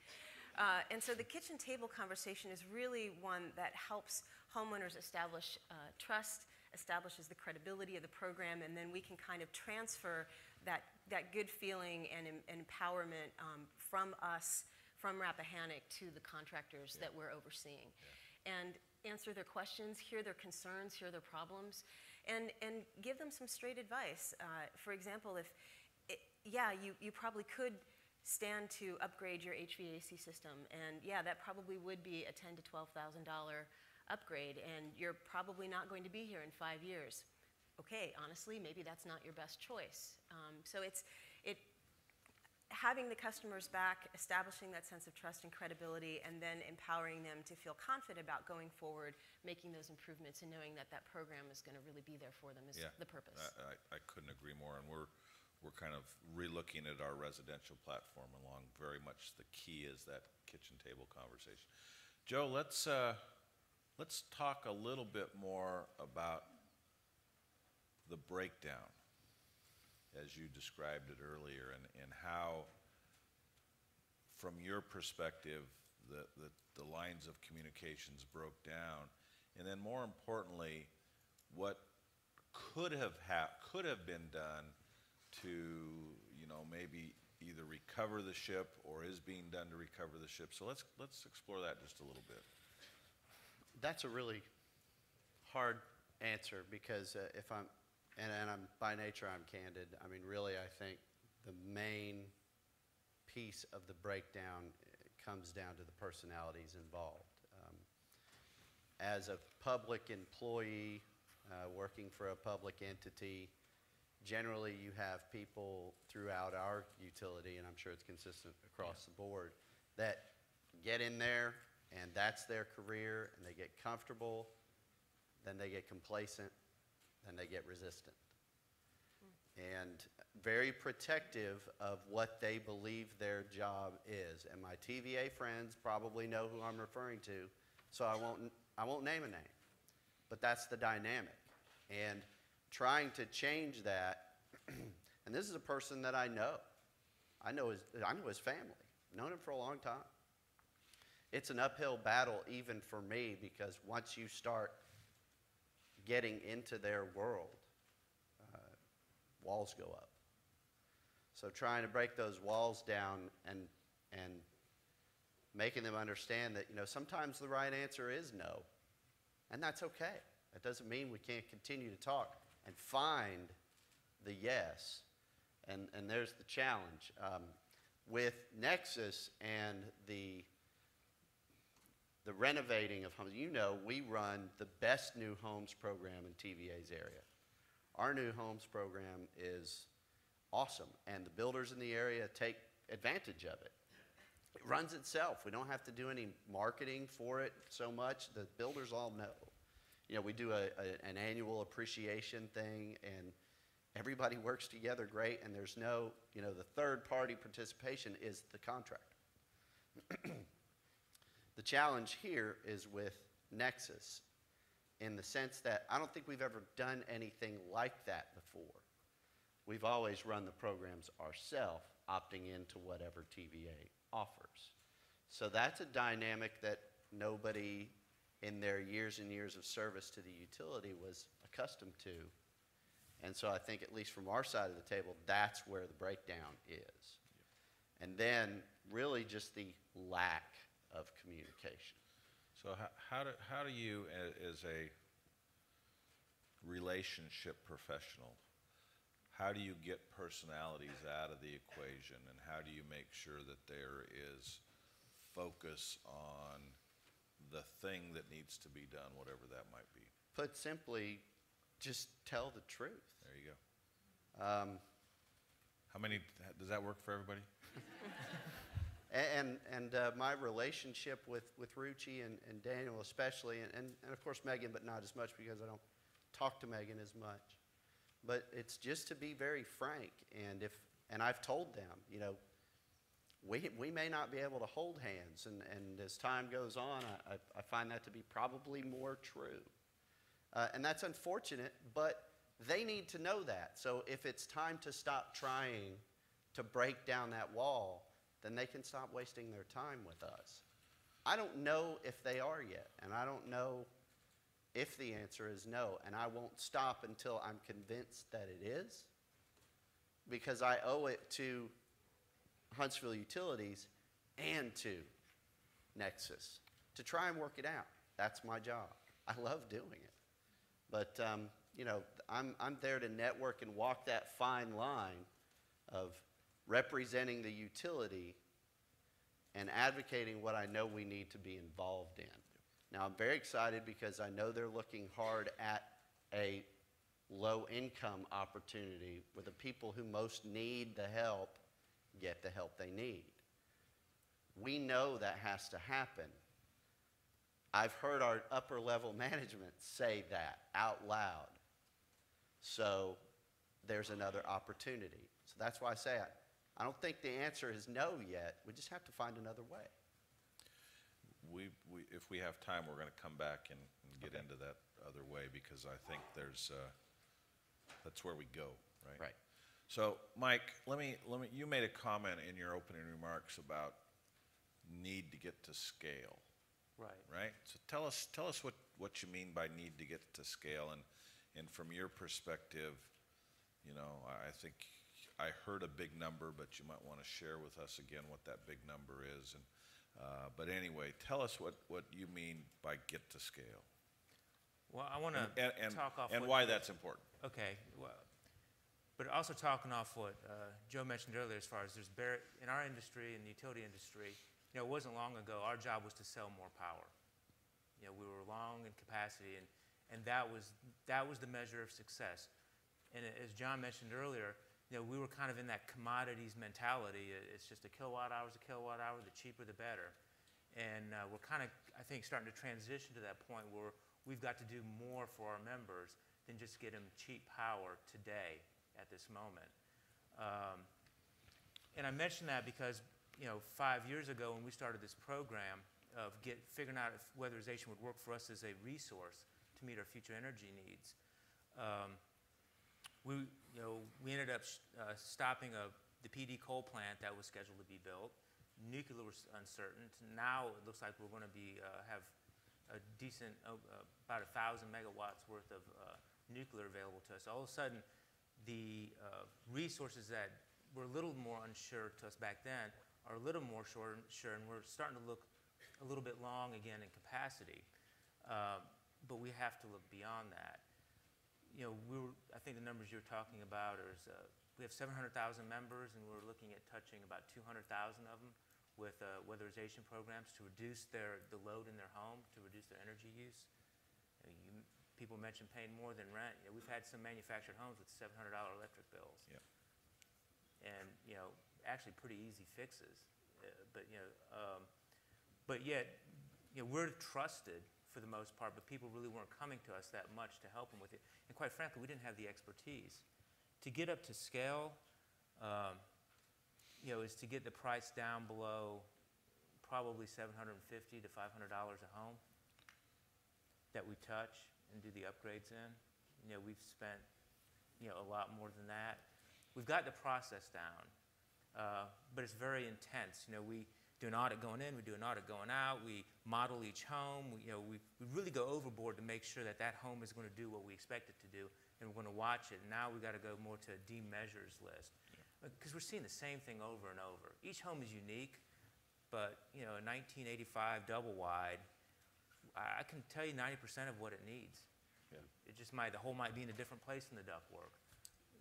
And so the kitchen table conversation is really one that helps homeowners establish trust, establishes the credibility of the program, and then we can kind of transfer that good feeling and empowerment from us, from Rappahannock, to the contractors that we're overseeing. And answer their questions, hear their concerns, hear their problems, and give them some straight advice. For example, you probably could stand to upgrade your HVAC system, and that probably would be a $10,000 to $12,000 upgrade, and you're probably not going to be here in 5 years. Okay, honestly, maybe that's not your best choice. So it's having the customers back, establishing that sense of trust and credibility, and then empowering them to feel confident about going forward, making those improvements, and knowing that that program is going to really be there for them is the purpose. I couldn't agree more, and we're kind of re-looking at our residential platform along. Very much the key is that kitchen table conversation. Joe, let's talk a little bit more about the breakdown, as you described it earlier, and how, from your perspective, the lines of communications broke down, and then more importantly, what could have been done to, maybe either recover the ship or is being done to recover the ship. So let's explore that just a little bit. That's a really hard answer because if I'm by nature I'm candid. I mean, really, I think the main piece of the breakdown comes down to the personalities involved. As a public employee working for a public entity, generally you have people throughout our utility, and I'm sure it's consistent across the board, that get in there and that's their career, and they get comfortable, then they get complacent, then they get resistant. And very protective of what they believe their job is. And my TVA friends probably know who I'm referring to, so I won't name a name. But that's the dynamic. And trying to change that, and this is a person that I know. I know his family. Known him for a long time. It's an uphill battle even for me, because once you start getting into their world, walls go up. So trying to break those walls down and making them understand that, sometimes the right answer is no. And that's okay. That doesn't mean we can't continue to talk and find the yes. And there's the challenge. With Nexus and the renovating of homes, we run the best new homes program in TVA's area. Our new homes program is awesome, and the builders in the area take advantage of it. It runs itself. We don't have to do any marketing for it so much. The builders all know. You know, we do an annual appreciation thing, and everybody works together great, and there's no, you know, the third-party participation is the contractor. The challenge here is with Nexus in the sense that I don't think we've ever done anything like that before. We've always run the programs ourselves, opting into whatever TVA offers. So that's a dynamic that nobody in their years and years of service to the utility was accustomed to. And so I think, at least from our side of the table, that's where the breakdown is. And then really just the lack of communication. So how do you, as a relationship professional, how do you get personalities out of the equation, and how do you make sure that there is focus on the thing that needs to be done, whatever that might be? Put simply, just tell the truth. There you go. How many, does that work for everybody? And my relationship with Ruchi and Daniel especially, and of course Megan, but not as much because I don't talk to Megan as much. But it's just to be very frank, and I've told them, you know, we may not be able to hold hands, and as time goes on, I find that to be probably more true. And that's unfortunate, but they need to know that. So if it's time to stop trying to break down that wall, then they can stop wasting their time with us. I don't know if they are yet, and I don't know if the answer is no, and I won't stop until I'm convinced that it is, because I owe it to Huntsville Utilities and to Nexus to try and work it out. That's my job. I love doing it. But, you know, I'm there to network and walk that fine line of representing the utility and advocating what I know we need to be involved in. Now, I'm very excited because I know they're looking hard at a low-income opportunity where the people who most need the help get the help they need. We know that has to happen. I've heard our upper-level management say that out loud. So there's another opportunity. So that's why I say I don't think the answer is no yet. We just have to find another way. If we have time, we're going to come back and get into that other way, because I think there's that's where we go, right? Right. So, Mike, you made a comment in your opening remarks about need to get to scale. Right. Right. So tell us what you mean by need to get to scale, and from your perspective, you know, I think I heard a big number, but you might want to share with us again what that big number is. And but anyway, tell us what you mean by get to scale. Well, I want to talk off and what, why that's important. Okay. Well, but also talking off what Joe mentioned earlier, as far as in our industry, in the utility industry, you know, it wasn't long ago, our job was to sell more power. You know, we were long in capacity, and that was the measure of success. And as John mentioned earlier, you know, we were kind of in that commodities mentality. It's just a kilowatt hour is a kilowatt hour, the cheaper the better. And we're kind of, I think, starting to transition to that point where we've got to do more for our members than just get them cheap power today at this moment. And I mention that because, you know, 5 years ago when we started this program of figuring out if weatherization would work for us as a resource to meet our future energy needs, we ended up stopping the PD coal plant that was scheduled to be built. Nuclear was uncertain. Now it looks like we're going to have a decent, about 1,000 megawatts worth of nuclear available to us. All of a sudden, the resources that were a little more unsure to us back then are a little more sure, and we're starting to look a little bit long again in capacity. But we have to look beyond that. You know, I think the numbers you're talking about is we have 700,000 members, and we're looking at touching about 200,000 of them with weatherization programs to reduce the load in their home, to reduce their energy use. People mentioned paying more than rent. You know, we've had some manufactured homes with $700 electric bills. Yeah. And, you know, actually pretty easy fixes. But yet, you know, we're trusted for the most part, but people really weren't coming to us that much to help them with it. And quite frankly, we didn't have the expertise. To get up to scale, is to get the price down below probably $750 to $500 a home that we touch and do the upgrades in. We've spent, a lot more than that. We've got the process down, but it's very intense. We do an audit going in, we do an audit going out, we model each home. We really go overboard to make sure that that home is going to do what we expect it to do, and we're going to watch it. And now we've got to go more to a D-measures list, because we're seeing the same thing over and over. Each home is unique, but a 1985 double wide, I can tell you 90% of what it needs. Yeah. It just the hole might be in a different place in the ductwork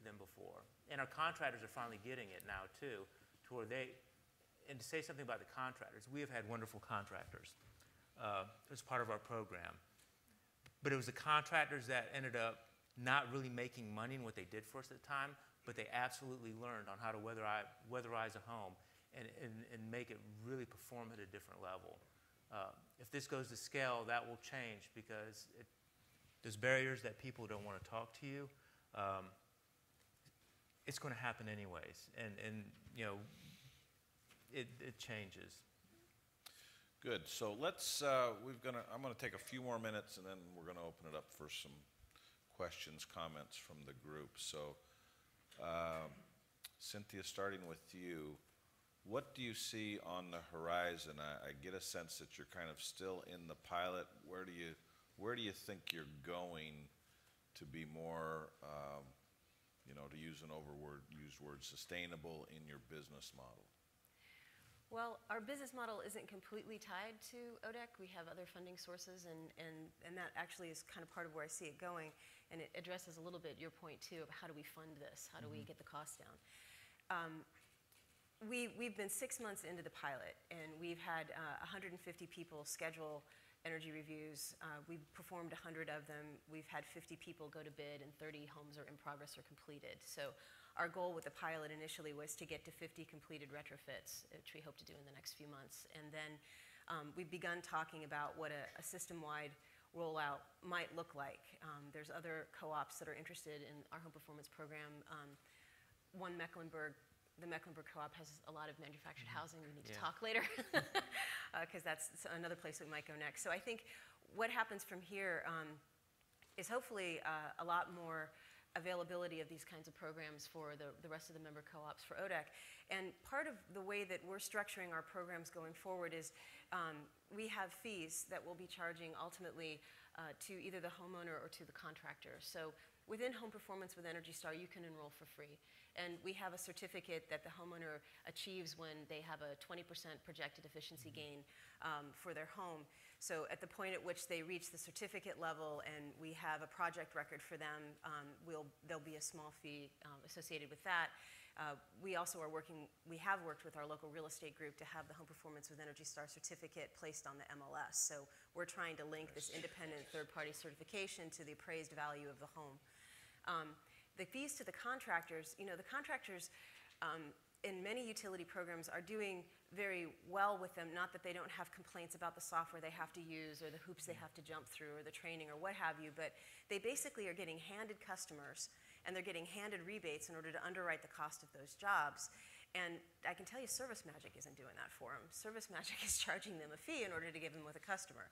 than before. And our contractors are finally getting it now too, to where and to say something about the contractors, we have had wonderful contractors as part of our program. But it was the contractors that ended up not really making money in what they did for us at the time, but they absolutely learned on how to weatherize a home and make it really perform at a different level. If this goes to scale, that will change, because there's barriers that people don't want to talk to you. It's going to happen anyways, and it changes. Good. So let's. I'm going to take a few more minutes, and then we're going to open it up for some questions, comments from the group. So, Cynthia, starting with you, what do you see on the horizon? I get a sense that you're kind of still in the pilot. Where do you think you're going to be more, to use an overused word, sustainable in your business model? Well, our business model isn't completely tied to ODEC. We have other funding sources, and that actually is kind of part of where I see it going. And it addresses a little bit your point, too, of how do we fund this? How do we get the cost down? We've been 6 months into the pilot, and we've had 150 people schedule energy reviews. We've performed 100 of them. We've had 50 people go to bid, and 30 homes are in progress or completed. So our goal with the pilot initially was to get to 50 completed retrofits, which we hope to do in the next few months. And then we've begun talking about what a system-wide rollout might look like. There's other co-ops that are interested in our home performance program. The Mecklenburg Co-op has a lot of manufactured housing. We need to talk later, because that's another place we might go next. So I think what happens from here is hopefully a lot more availability of these kinds of programs for the rest of the member co-ops for ODEC. And part of the way that we're structuring our programs going forward is we have fees that we'll be charging ultimately to either the homeowner or to the contractor. So within Home Performance with Energy Star, you can enroll for free. And we have a certificate that the homeowner achieves when they have a 20% projected efficiency gain for their home. So at the point at which they reach the certificate level and we have a project record for them, there'll be a small fee associated with that. We have worked with our local real estate group to have the Home Performance with Energy Star certificate placed on the MLS. So we're trying to link this independent third-party certification to the appraised value of the home. The fees to the contractors, the contractors in many utility programs are doing very well with them, not that they don't have complaints about the software they have to use or the hoops they have to jump through or the training or what have you, but they basically are getting handed customers and they're getting handed rebates in order to underwrite the cost of those jobs. And I can tell you ServiceMagic isn't doing that for them. ServiceMagic is charging them a fee in order to give them with a customer.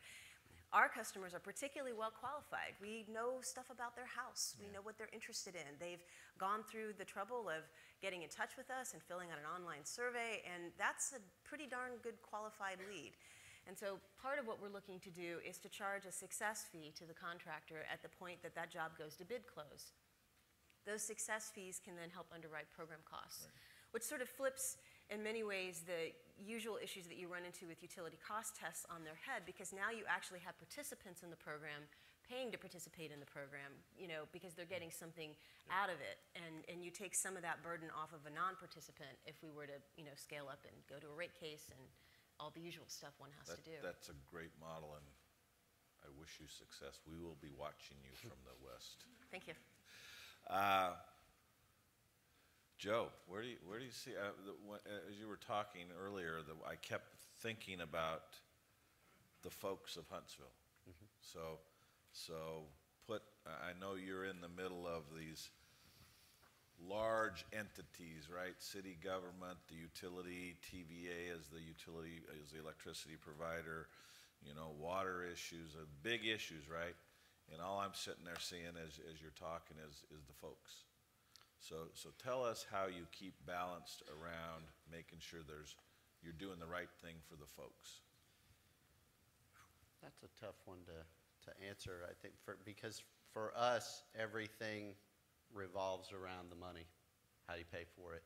Our customers are particularly well qualified. We know stuff about their house. We know what they're interested in. They've gone through the trouble of getting in touch with us and filling out an online survey, and that's a pretty darn good qualified lead. And so part of what we're looking to do is to charge a success fee to the contractor at the point that that job goes to bid close. Those success fees can then help underwrite program costs, which sort of flips in many ways the usual issues that you run into with utility cost tests on their head, because now you actually have participants in the program paying to participate in the program, because they're getting something out of it, and you take some of that burden off of a non-participant if we were to scale up and go to a rate case and all the usual stuff one has to do. That's a great model, and I wish you success. We will be watching you from the West. Thank you. Joe, where do you see, as you were talking earlier, I kept thinking about the folks of Huntsville. So I know you're in the middle of these large entities, right? City government, the utility, TVA as the utility, as the electricity provider, you know, water issues, big issues, right? And all I'm sitting there seeing as you're talking is the folks. So tell us how you keep balanced around making sure you're doing the right thing for the folks. That's a tough one to answer, I think, because for us, everything revolves around the money. How do you pay for it?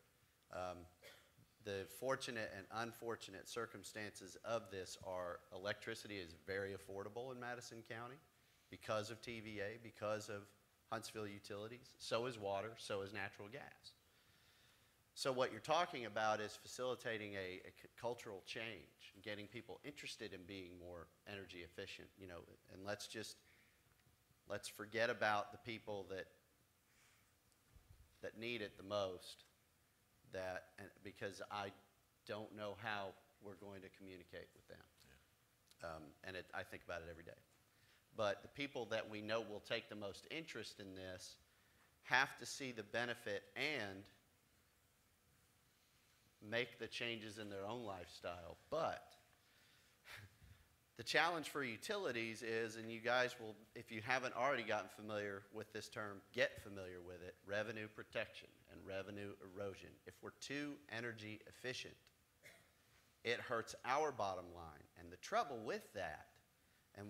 The fortunate and unfortunate circumstances of this are electricity is very affordable in Madison County because of TVA, because of Huntsville Utilities. So is water, so is natural gas. So what you're talking about is facilitating a cultural change, getting people interested in being more energy efficient, you know, and let's forget about the people that need it the most, because I don't know how we're going to communicate with them. Yeah. I think about it every day. But the people that we know will take the most interest in this have to see the benefit and make the changes in their own lifestyle. But the challenge for utilities is, and you guys will, if you haven't already gotten familiar with this term, get familiar with it, revenue protection and revenue erosion. If we're too energy efficient, it hurts our bottom line. And the trouble with that, and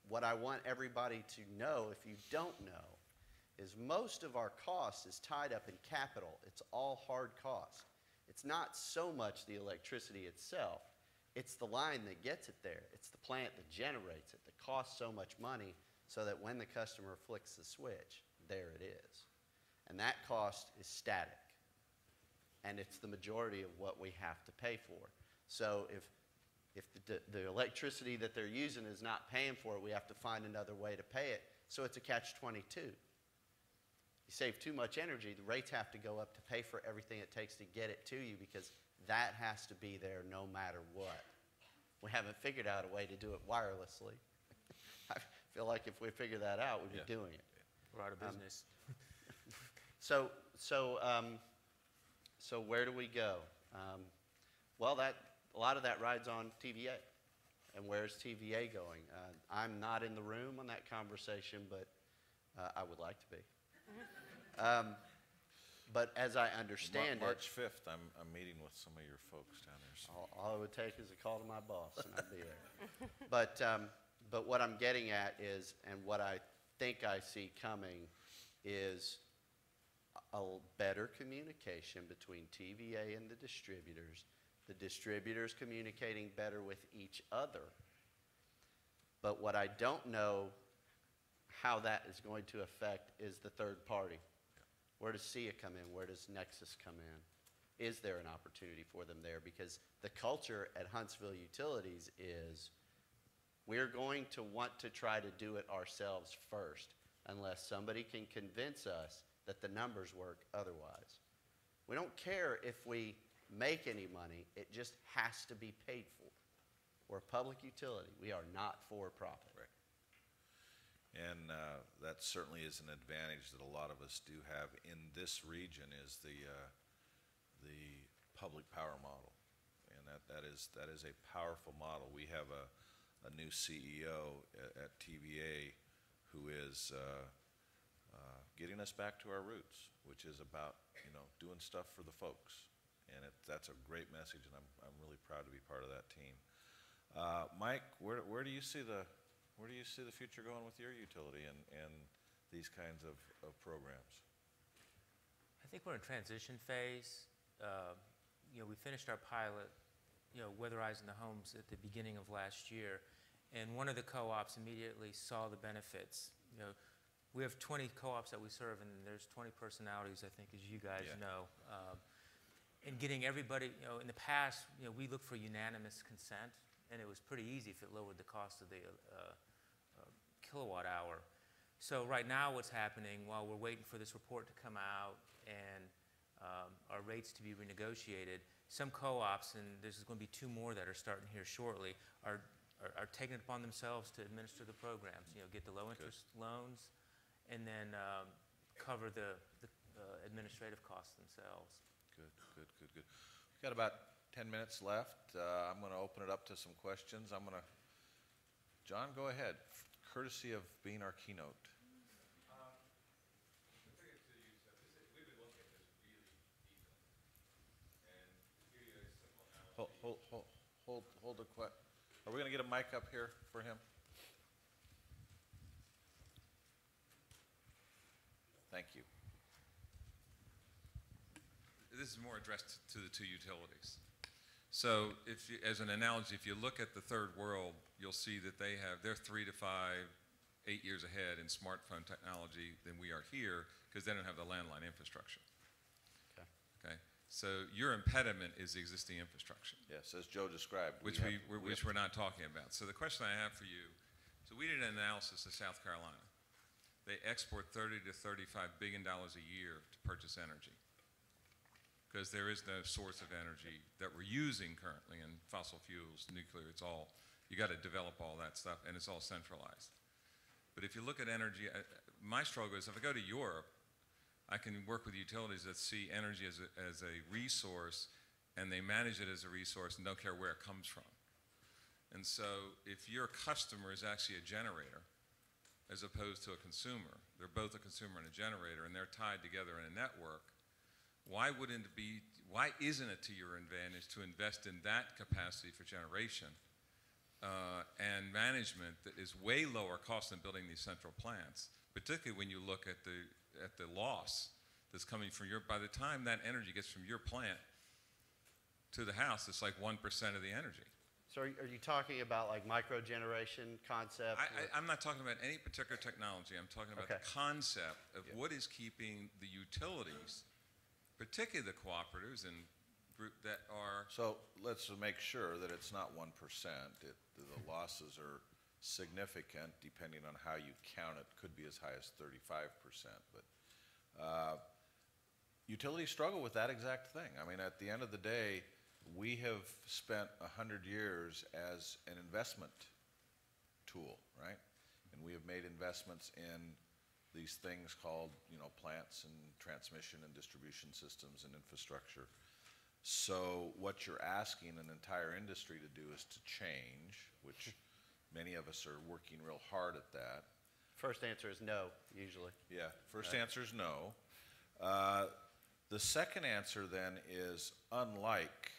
what I want everybody to know, if you don't know, is most of our cost is tied up in capital. It's all hard cost. It's not so much the electricity itself. It's the line that gets it there. It's the plant that generates it that costs so much money so that when the customer flicks the switch, there it is. And that cost is static. And it's the majority of what we have to pay for. So if the electricity that they're using is not paying for it, we have to find another way to pay it. So it's a catch-22. You save too much energy, the rates have to go up to pay for everything it takes to get it to you, because that has to be there no matter what. We haven't figured out a way to do it wirelessly. I feel like if we figure that out, we'd be doing it. We're out of business. So where do we go? Well, a lot of that rides on TVA. And where's TVA going? I'm not in the room on that conversation, but I would like to be. But as I understand March 5th, I'm meeting with some of your folks down there. So. All it would take is a call to my boss, and I'd be there. But what I'm getting at is, and what I think I see coming, is a better communication between TVA and the distributors communicating better with each other. But what I don't know how that is going to affect is the third party. Where does SIA come in? Where does Nexus come in? Is there an opportunity for them there? Because the culture at Huntsville Utilities is we're going to want to try to do it ourselves first unless somebody can convince us that the numbers work otherwise. We don't care if we make any money. It just has to be paid for. We're a public utility. We are not for profit. Right. And that certainly is an advantage that a lot of us do have in this region, is the public power model, and that is a powerful model. We have a new CEO at TVA who is getting us back to our roots, which is about doing stuff for the folks, and that's a great message, and I'm really proud to be part of that team. Mike, where do you see the future going with your utility and these kinds of programs? I think we're in a transition phase. We finished our pilot, weatherizing the homes at the beginning of last year, and one of the co-ops immediately saw the benefits. We have 20 co-ops that we serve, and there's 20 personalities, I think, as you guys know. And getting everybody, in the past, we looked for unanimous consent, and it was pretty easy if it lowered the cost of the kilowatt hour. So right now what's happening, while we're waiting for this report to come out and our rates to be renegotiated, some co-ops, and there's going to be 2 more that are starting here shortly, are are taking it upon themselves to administer the programs. You know, get the low interest loans, and then cover the administrative costs themselves. Good, good, good, good. We've got about 10 minutes left. I'm going to open it up to some questions. John, go ahead. Courtesy of being our keynote. Hold the question. Are we going to get a mic up here for him? Thank you. This is more addressed to the two utilities. So if you, as an analogy, if you look at the third world, you'll see that they're 3 to 5, 8 years ahead in smartphone technology than we are here because they don't have the landline infrastructure. Okay. So your impediment is the existing infrastructure. Yes, as Joe described. Which we're not talking about. So the question I have for you, so we did an analysis of South Carolina. They export $30 to $35 billion a year to purchase energy because there is no source of energy that we're using currently in fossil fuels, nuclear, you got to develop all that stuff, and it's all centralized. But if you look at energy, my struggle is if I go to Europe, I can work with utilities that see energy as a resource, and they manage it as a resource and don't care where it comes from. And so if your customer is actually a generator as opposed to a consumer, they're both a consumer and a generator, and they're tied together in a network, why isn't it to your advantage to invest in that capacity for generation and management that is way lower cost than building these central plants, particularly when you look at the loss that's coming from by the time that energy gets from your plant to the house, it's like 1% of the energy. So are you talking about like microgeneration concept? I'm not talking about any particular technology. I'm talking about the concept of what is keeping the utilities, particularly the cooperatives and that are... So let's make sure that it's not 1%. The losses are significant depending on how you count it. Could be as high as 35%. But utilities struggle with that exact thing. I mean, at the end of the day, we have spent 100 years as an investment tool, right? And we have made investments in these things called, plants and transmission and distribution systems and infrastructure. So what you're asking an entire industry to do is to change, which many of us are working real hard at that. First answer is no, usually. Yeah, first answer is no. The second answer then is, unlike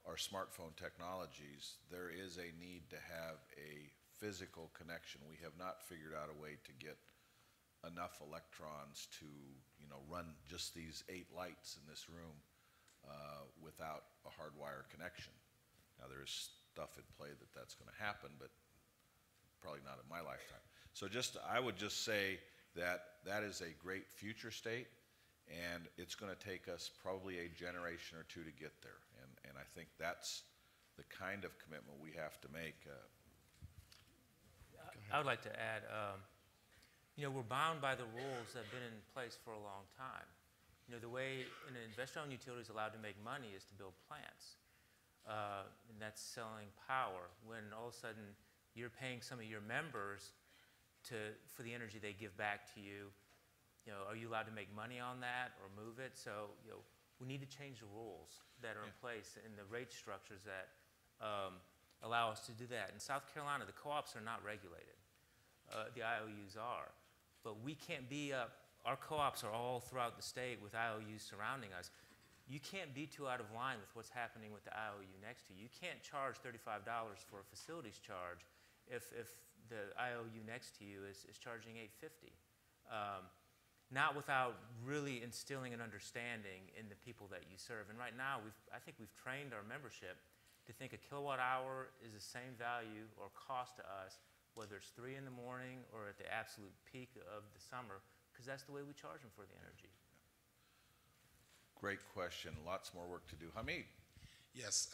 our smartphone technologies, there is a need to have a physical connection. We have not figured out a way to get enough electrons to, run just these 8 lights in this room without a hardwire connection. Now, there is stuff at play that's going to happen, but probably not in my lifetime. So I would just say that is a great future state, and it's going to take us probably a generation or two to get there. And I think that's the kind of commitment we have to make. I would like to add, we're bound by the rules that have been in place for a long time. The way an investor-owned utility is allowed to make money is to build plants, and that's selling power. When all of a sudden you're paying some of your members for the energy they give back to you, are you allowed to make money on that or move it? So, we need to change the rules that are in place and the rate structures that allow us to do that. In South Carolina, the co-ops are not regulated. The IOUs are. But we can't be our co-ops are all throughout the state with IOUs surrounding us. You can't be too out of line with what's happening with the IOU next to you. You can't charge $35 for a facilities charge if the IOU next to you is charging $8.50. Not without really instilling an understanding in the people that you serve. And right now, I think we've trained our membership to think a kilowatt hour is the same value or cost to us, whether it's 3 in the morning or at the absolute peak of the summer, because that's the way we charge them for the energy. Great question. Lots more work to do. Hamid. Yes,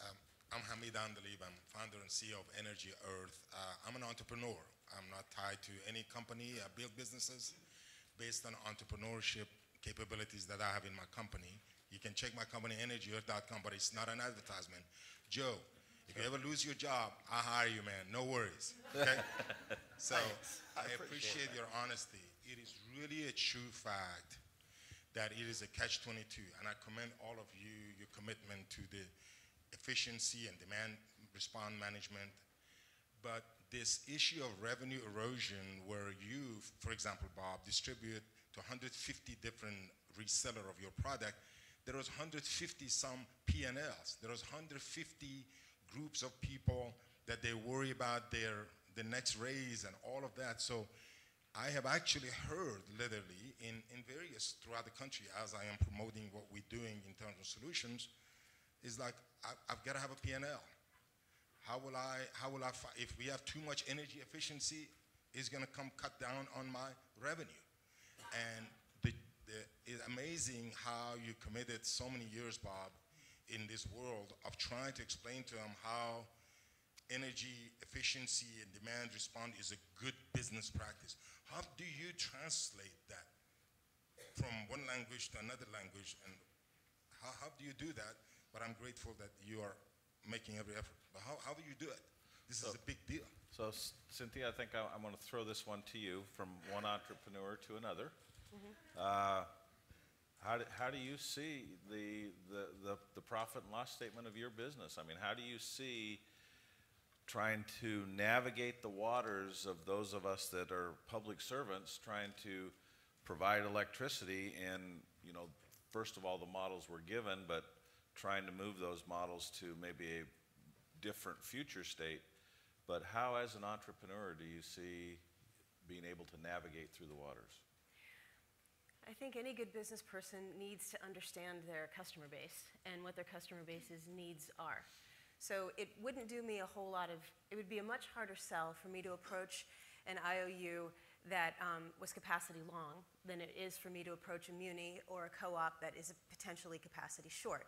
I'm Hamid Andalib. I'm founder and CEO of Energy Earth. I'm an entrepreneur. I'm not tied to any company. I build businesses based on entrepreneurship capabilities that I have in my company. You can check my company, energyearth.com, but it's not an advertisement. Joe, If you ever lose your job, I hire you, man. No worries. Okay? So I appreciate your honesty. It is really a true fact that it is a catch-22, and I commend all of you, your commitment to the efficiency and demand response management. But this issue of revenue erosion, where you, for example, Bob, distribute to 150 different resellers of your product, there was 150 some P&Ls. There was 150 groups of people that they worry about the next raise and all of that. So I have actually heard literally in various throughout the country, as I am promoting what we're doing in terms of solutions, is like, I've got to have a P&L. How will I, if we have too much energy efficiency, it's going to come cut down on my revenue. And it's amazing how you committed so many years, Bob, in this world of trying to explain to them how energy efficiency and demand response is a good business practice. How do you translate that from one language to another language, and how do you do that? But I'm grateful that you are making every effort. But how do you do it? This is a big deal. So Cynthia, I think I'm going to throw this one to you from one entrepreneur to another. How do you see the profit and loss statement of your business? I mean, how do you see trying to navigate the waters of those of us that are public servants, trying to provide electricity, and, you know, first of all, the models were given, but trying to move those models to maybe a different future state. But how, as an entrepreneur, do you see being able to navigate through the waters? I think any good business person needs to understand their customer base and what their customer base's needs are. So it wouldn't do me a whole lot of, it would be a much harder sell for me to approach an IOU that was capacity long than it is for me to approach a muni or a co-op that is potentially capacity short,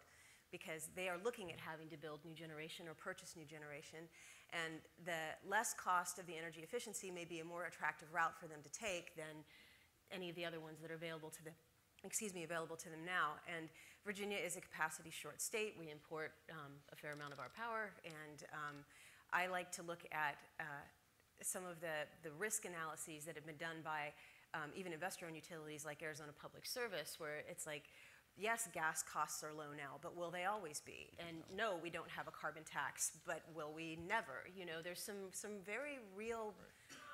because they are looking at having to build new generation or purchase new generation, and the less cost of the energy efficiency may be a more attractive route for them to take than any of the other ones that are available to them, available to them now. And Virginia is a capacity short state. We import a fair amount of our power, and I like to look at some of the risk analyses that have been done by even investor-owned utilities like Arizona Public Service, where it's like, yes, gas costs are low now, but will they always be? And no, we don't have a carbon tax, but will we? Never. You know, there's some very real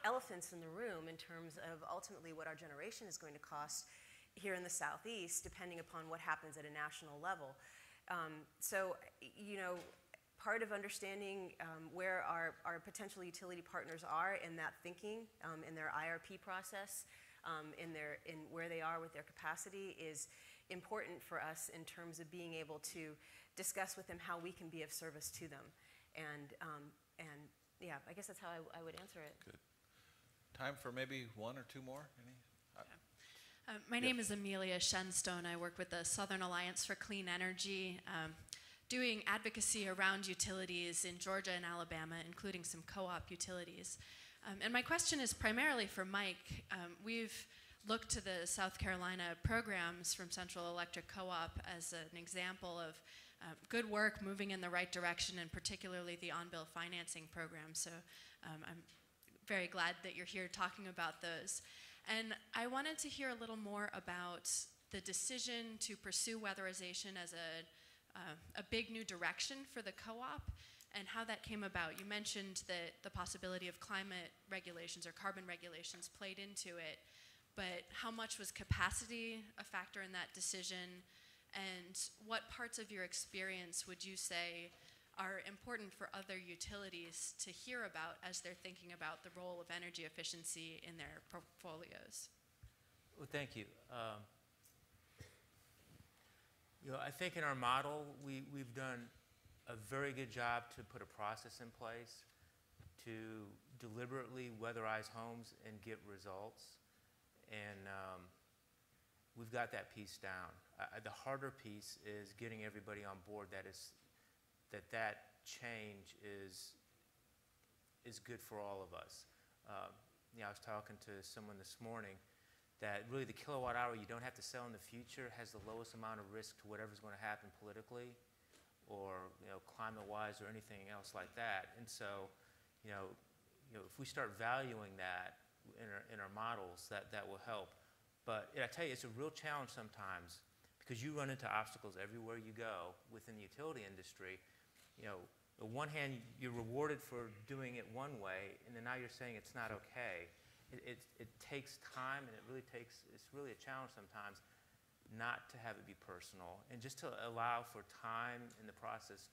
elephants in the room in terms of ultimately what our generation is going to cost here in the Southeast, depending upon what happens at a national level. So, you know, part of understanding where our potential utility partners are in that thinking, in their IRP process, in where they are with their capacity is important for us in terms of being able to discuss with them how we can be of service to them. And yeah, I guess that's how I would answer it. Good. Time for maybe one or two more? My name is Amelia Shenstone. I work with the Southern Alliance for Clean Energy, doing advocacy around utilities in Georgia and Alabama, including some co-op utilities. And my question is primarily for Mike. We've looked to the South Carolina programs from Central Electric Co-op as an example of good work moving in the right direction, and particularly the on-bill financing program. So I'm very glad that you're here talking about those. And I wanted to hear a little more about the decision to pursue weatherization as a big new direction for the co-op and how that came about. You mentioned that the possibility of climate regulations or carbon regulations played into it, but how much was capacity a factor in that decision? And what parts of your experience would you say are important for other utilities to hear about as they're thinking about the role of energy efficiency in their portfolios? Well, thank you. You know, I think in our model, we've done a very good job to put a process in place to deliberately weatherize homes and get results. And we've got that piece down. The harder piece is getting everybody on board that change is good for all of us. You know, I was talking to someone this morning that really the kilowatt hour you don't have to sell in the future has the lowest amount of risk to whatever's going to happen politically. or climate-wise or anything else like that. And so, if we start valuing that in our models, that will help. But I tell you, it's a real challenge sometimes because you run into obstacles everywhere you go within the utility industry. On one hand, you're rewarded for doing it one way, and then now you're saying it's not okay. It takes time, and it's really a challenge sometimes not to have it be personal, and just to allow for time in the process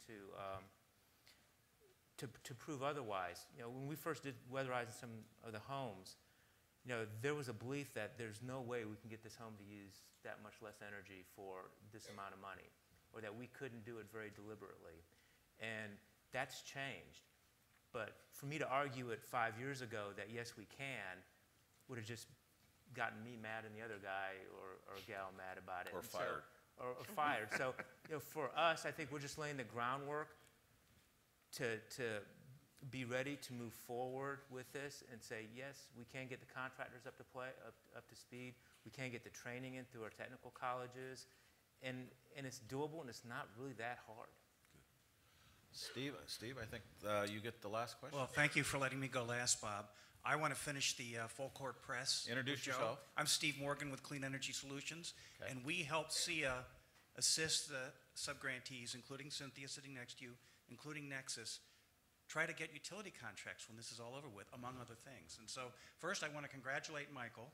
to prove otherwise. When we first did weatherizing some of the homes, there was a belief that there's no way we can get this home to use that much less energy for this amount of money, or that we couldn't do it very deliberately. And that's changed. But for me to argue it 5 years ago that yes, we can, would have just gotten me mad and the other guy or gal mad about it. Or fired. Or fired. So for us, I think we're just laying the groundwork to be ready to move forward with this and say, yes, we can get the contractors up to speed. We can get the training in through our technical colleges. And it's doable, and it's not really that hard. Steve, I think you get the last question. Well, thank you for letting me go last, Bob. I want to finish the full court press. Introduce yourself. I'm Steve Morgan with Clean Energy Solutions, Okay. and we help SEIA assist the subgrantees, including Cynthia sitting next to you, including Nexus, try to get utility contracts when this is all over with, among other things. And so first I want to congratulate Michael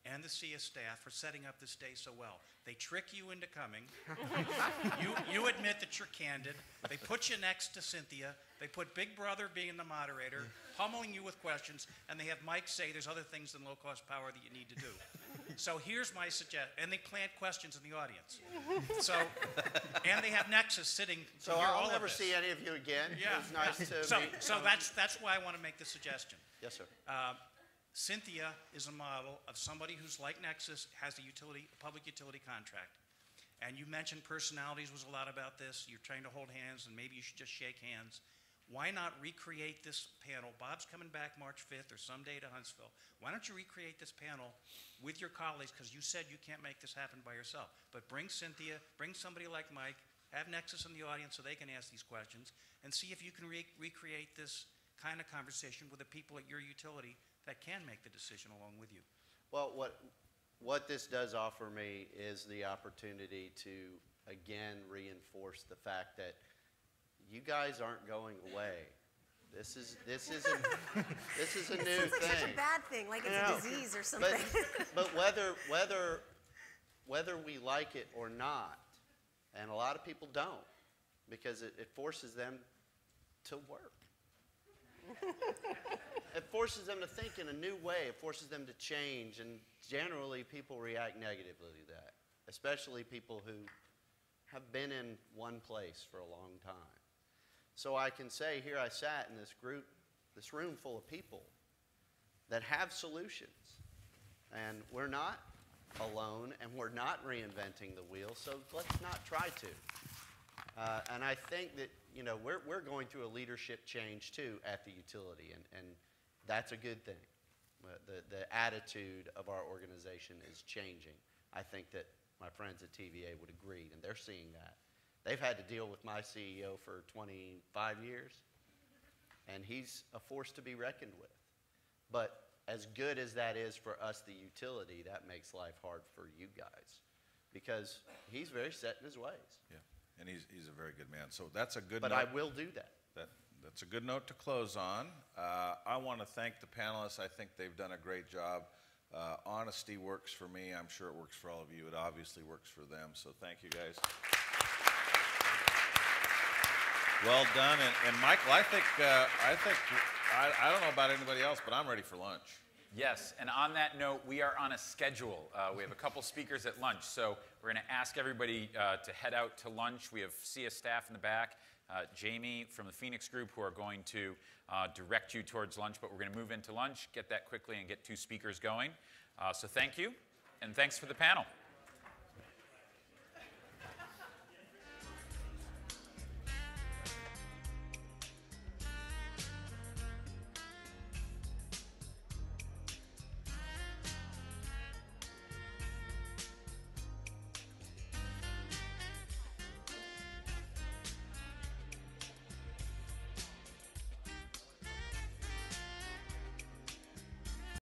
and the SEIA staff for setting up this day so well. They trick you into coming. You admit that you're candid. They put you next to Cynthia. They put Big Brother being the moderator, pummeling you with questions, and they have Mike say there's other things than low-cost power that you need to do. So here's my suggestion. And they plant questions in the audience. So, and they have Nexus sitting. So to hear all I'll of never this. see any of you again. Yeah. It was nice to meet. So that's why I want to make the suggestion. Yes, sir. Cynthia is a model of somebody who's like Nexus, has a public utility contract. And you mentioned personalities was a lot about this. You're trying to hold hands, and maybe you should just shake hands. Why not recreate this panel? Bob's coming back March 5th or someday to Huntsville. Why don't you recreate this panel with your colleagues, because you said you can't make this happen by yourself. But bring Cynthia, bring somebody like Mike, have Nexus in the audience so they can ask these questions, and see if you can recreate this kind of conversation with the people at your utility that can make the decision along with you. Well, what this does offer me is the opportunity to, again, reinforce the fact that you guys aren't going away. This is a new Sounds like thing. such a bad thing, like it's a disease or something. But whether we like it or not, and a lot of people don't, because it forces them to work. It forces them to think in a new way. It forces them to change, and generally people react negatively to that, especially people who have been in one place for a long time. So I can say here I sat in this room full of people that have solutions, and we're not alone, and we're not reinventing the wheel, so let's not try to. And I think that we're going through a leadership change too at the utility, and that's a good thing. The attitude of our organization is changing. I think that my friends at TVA would agree, and they're seeing that. They've had to deal with my CEO for 25 years, and he's a force to be reckoned with. But as good as that is for us, the utility, that makes life hard for you guys, because he's very set in his ways. Yeah, and he's a very good man. So that's a good But note. I will do that. That's a good note to close on. I want to thank the panelists. I think they've done a great job. Honesty works for me. I'm sure it works for all of you. It obviously works for them. So thank you, guys. Well done. And Michael, I don't know about anybody else, but I'm ready for lunch. Yes, and on that note, we are on a schedule. We have a couple speakers at lunch, so we're going to ask everybody to head out to lunch. We have SEIA staff in the back, Jamie from the Phoenix Group, who are going to direct you towards lunch, but we're going to move into lunch, get that quickly, and get 2 speakers going. So thank you, and thanks for the panel.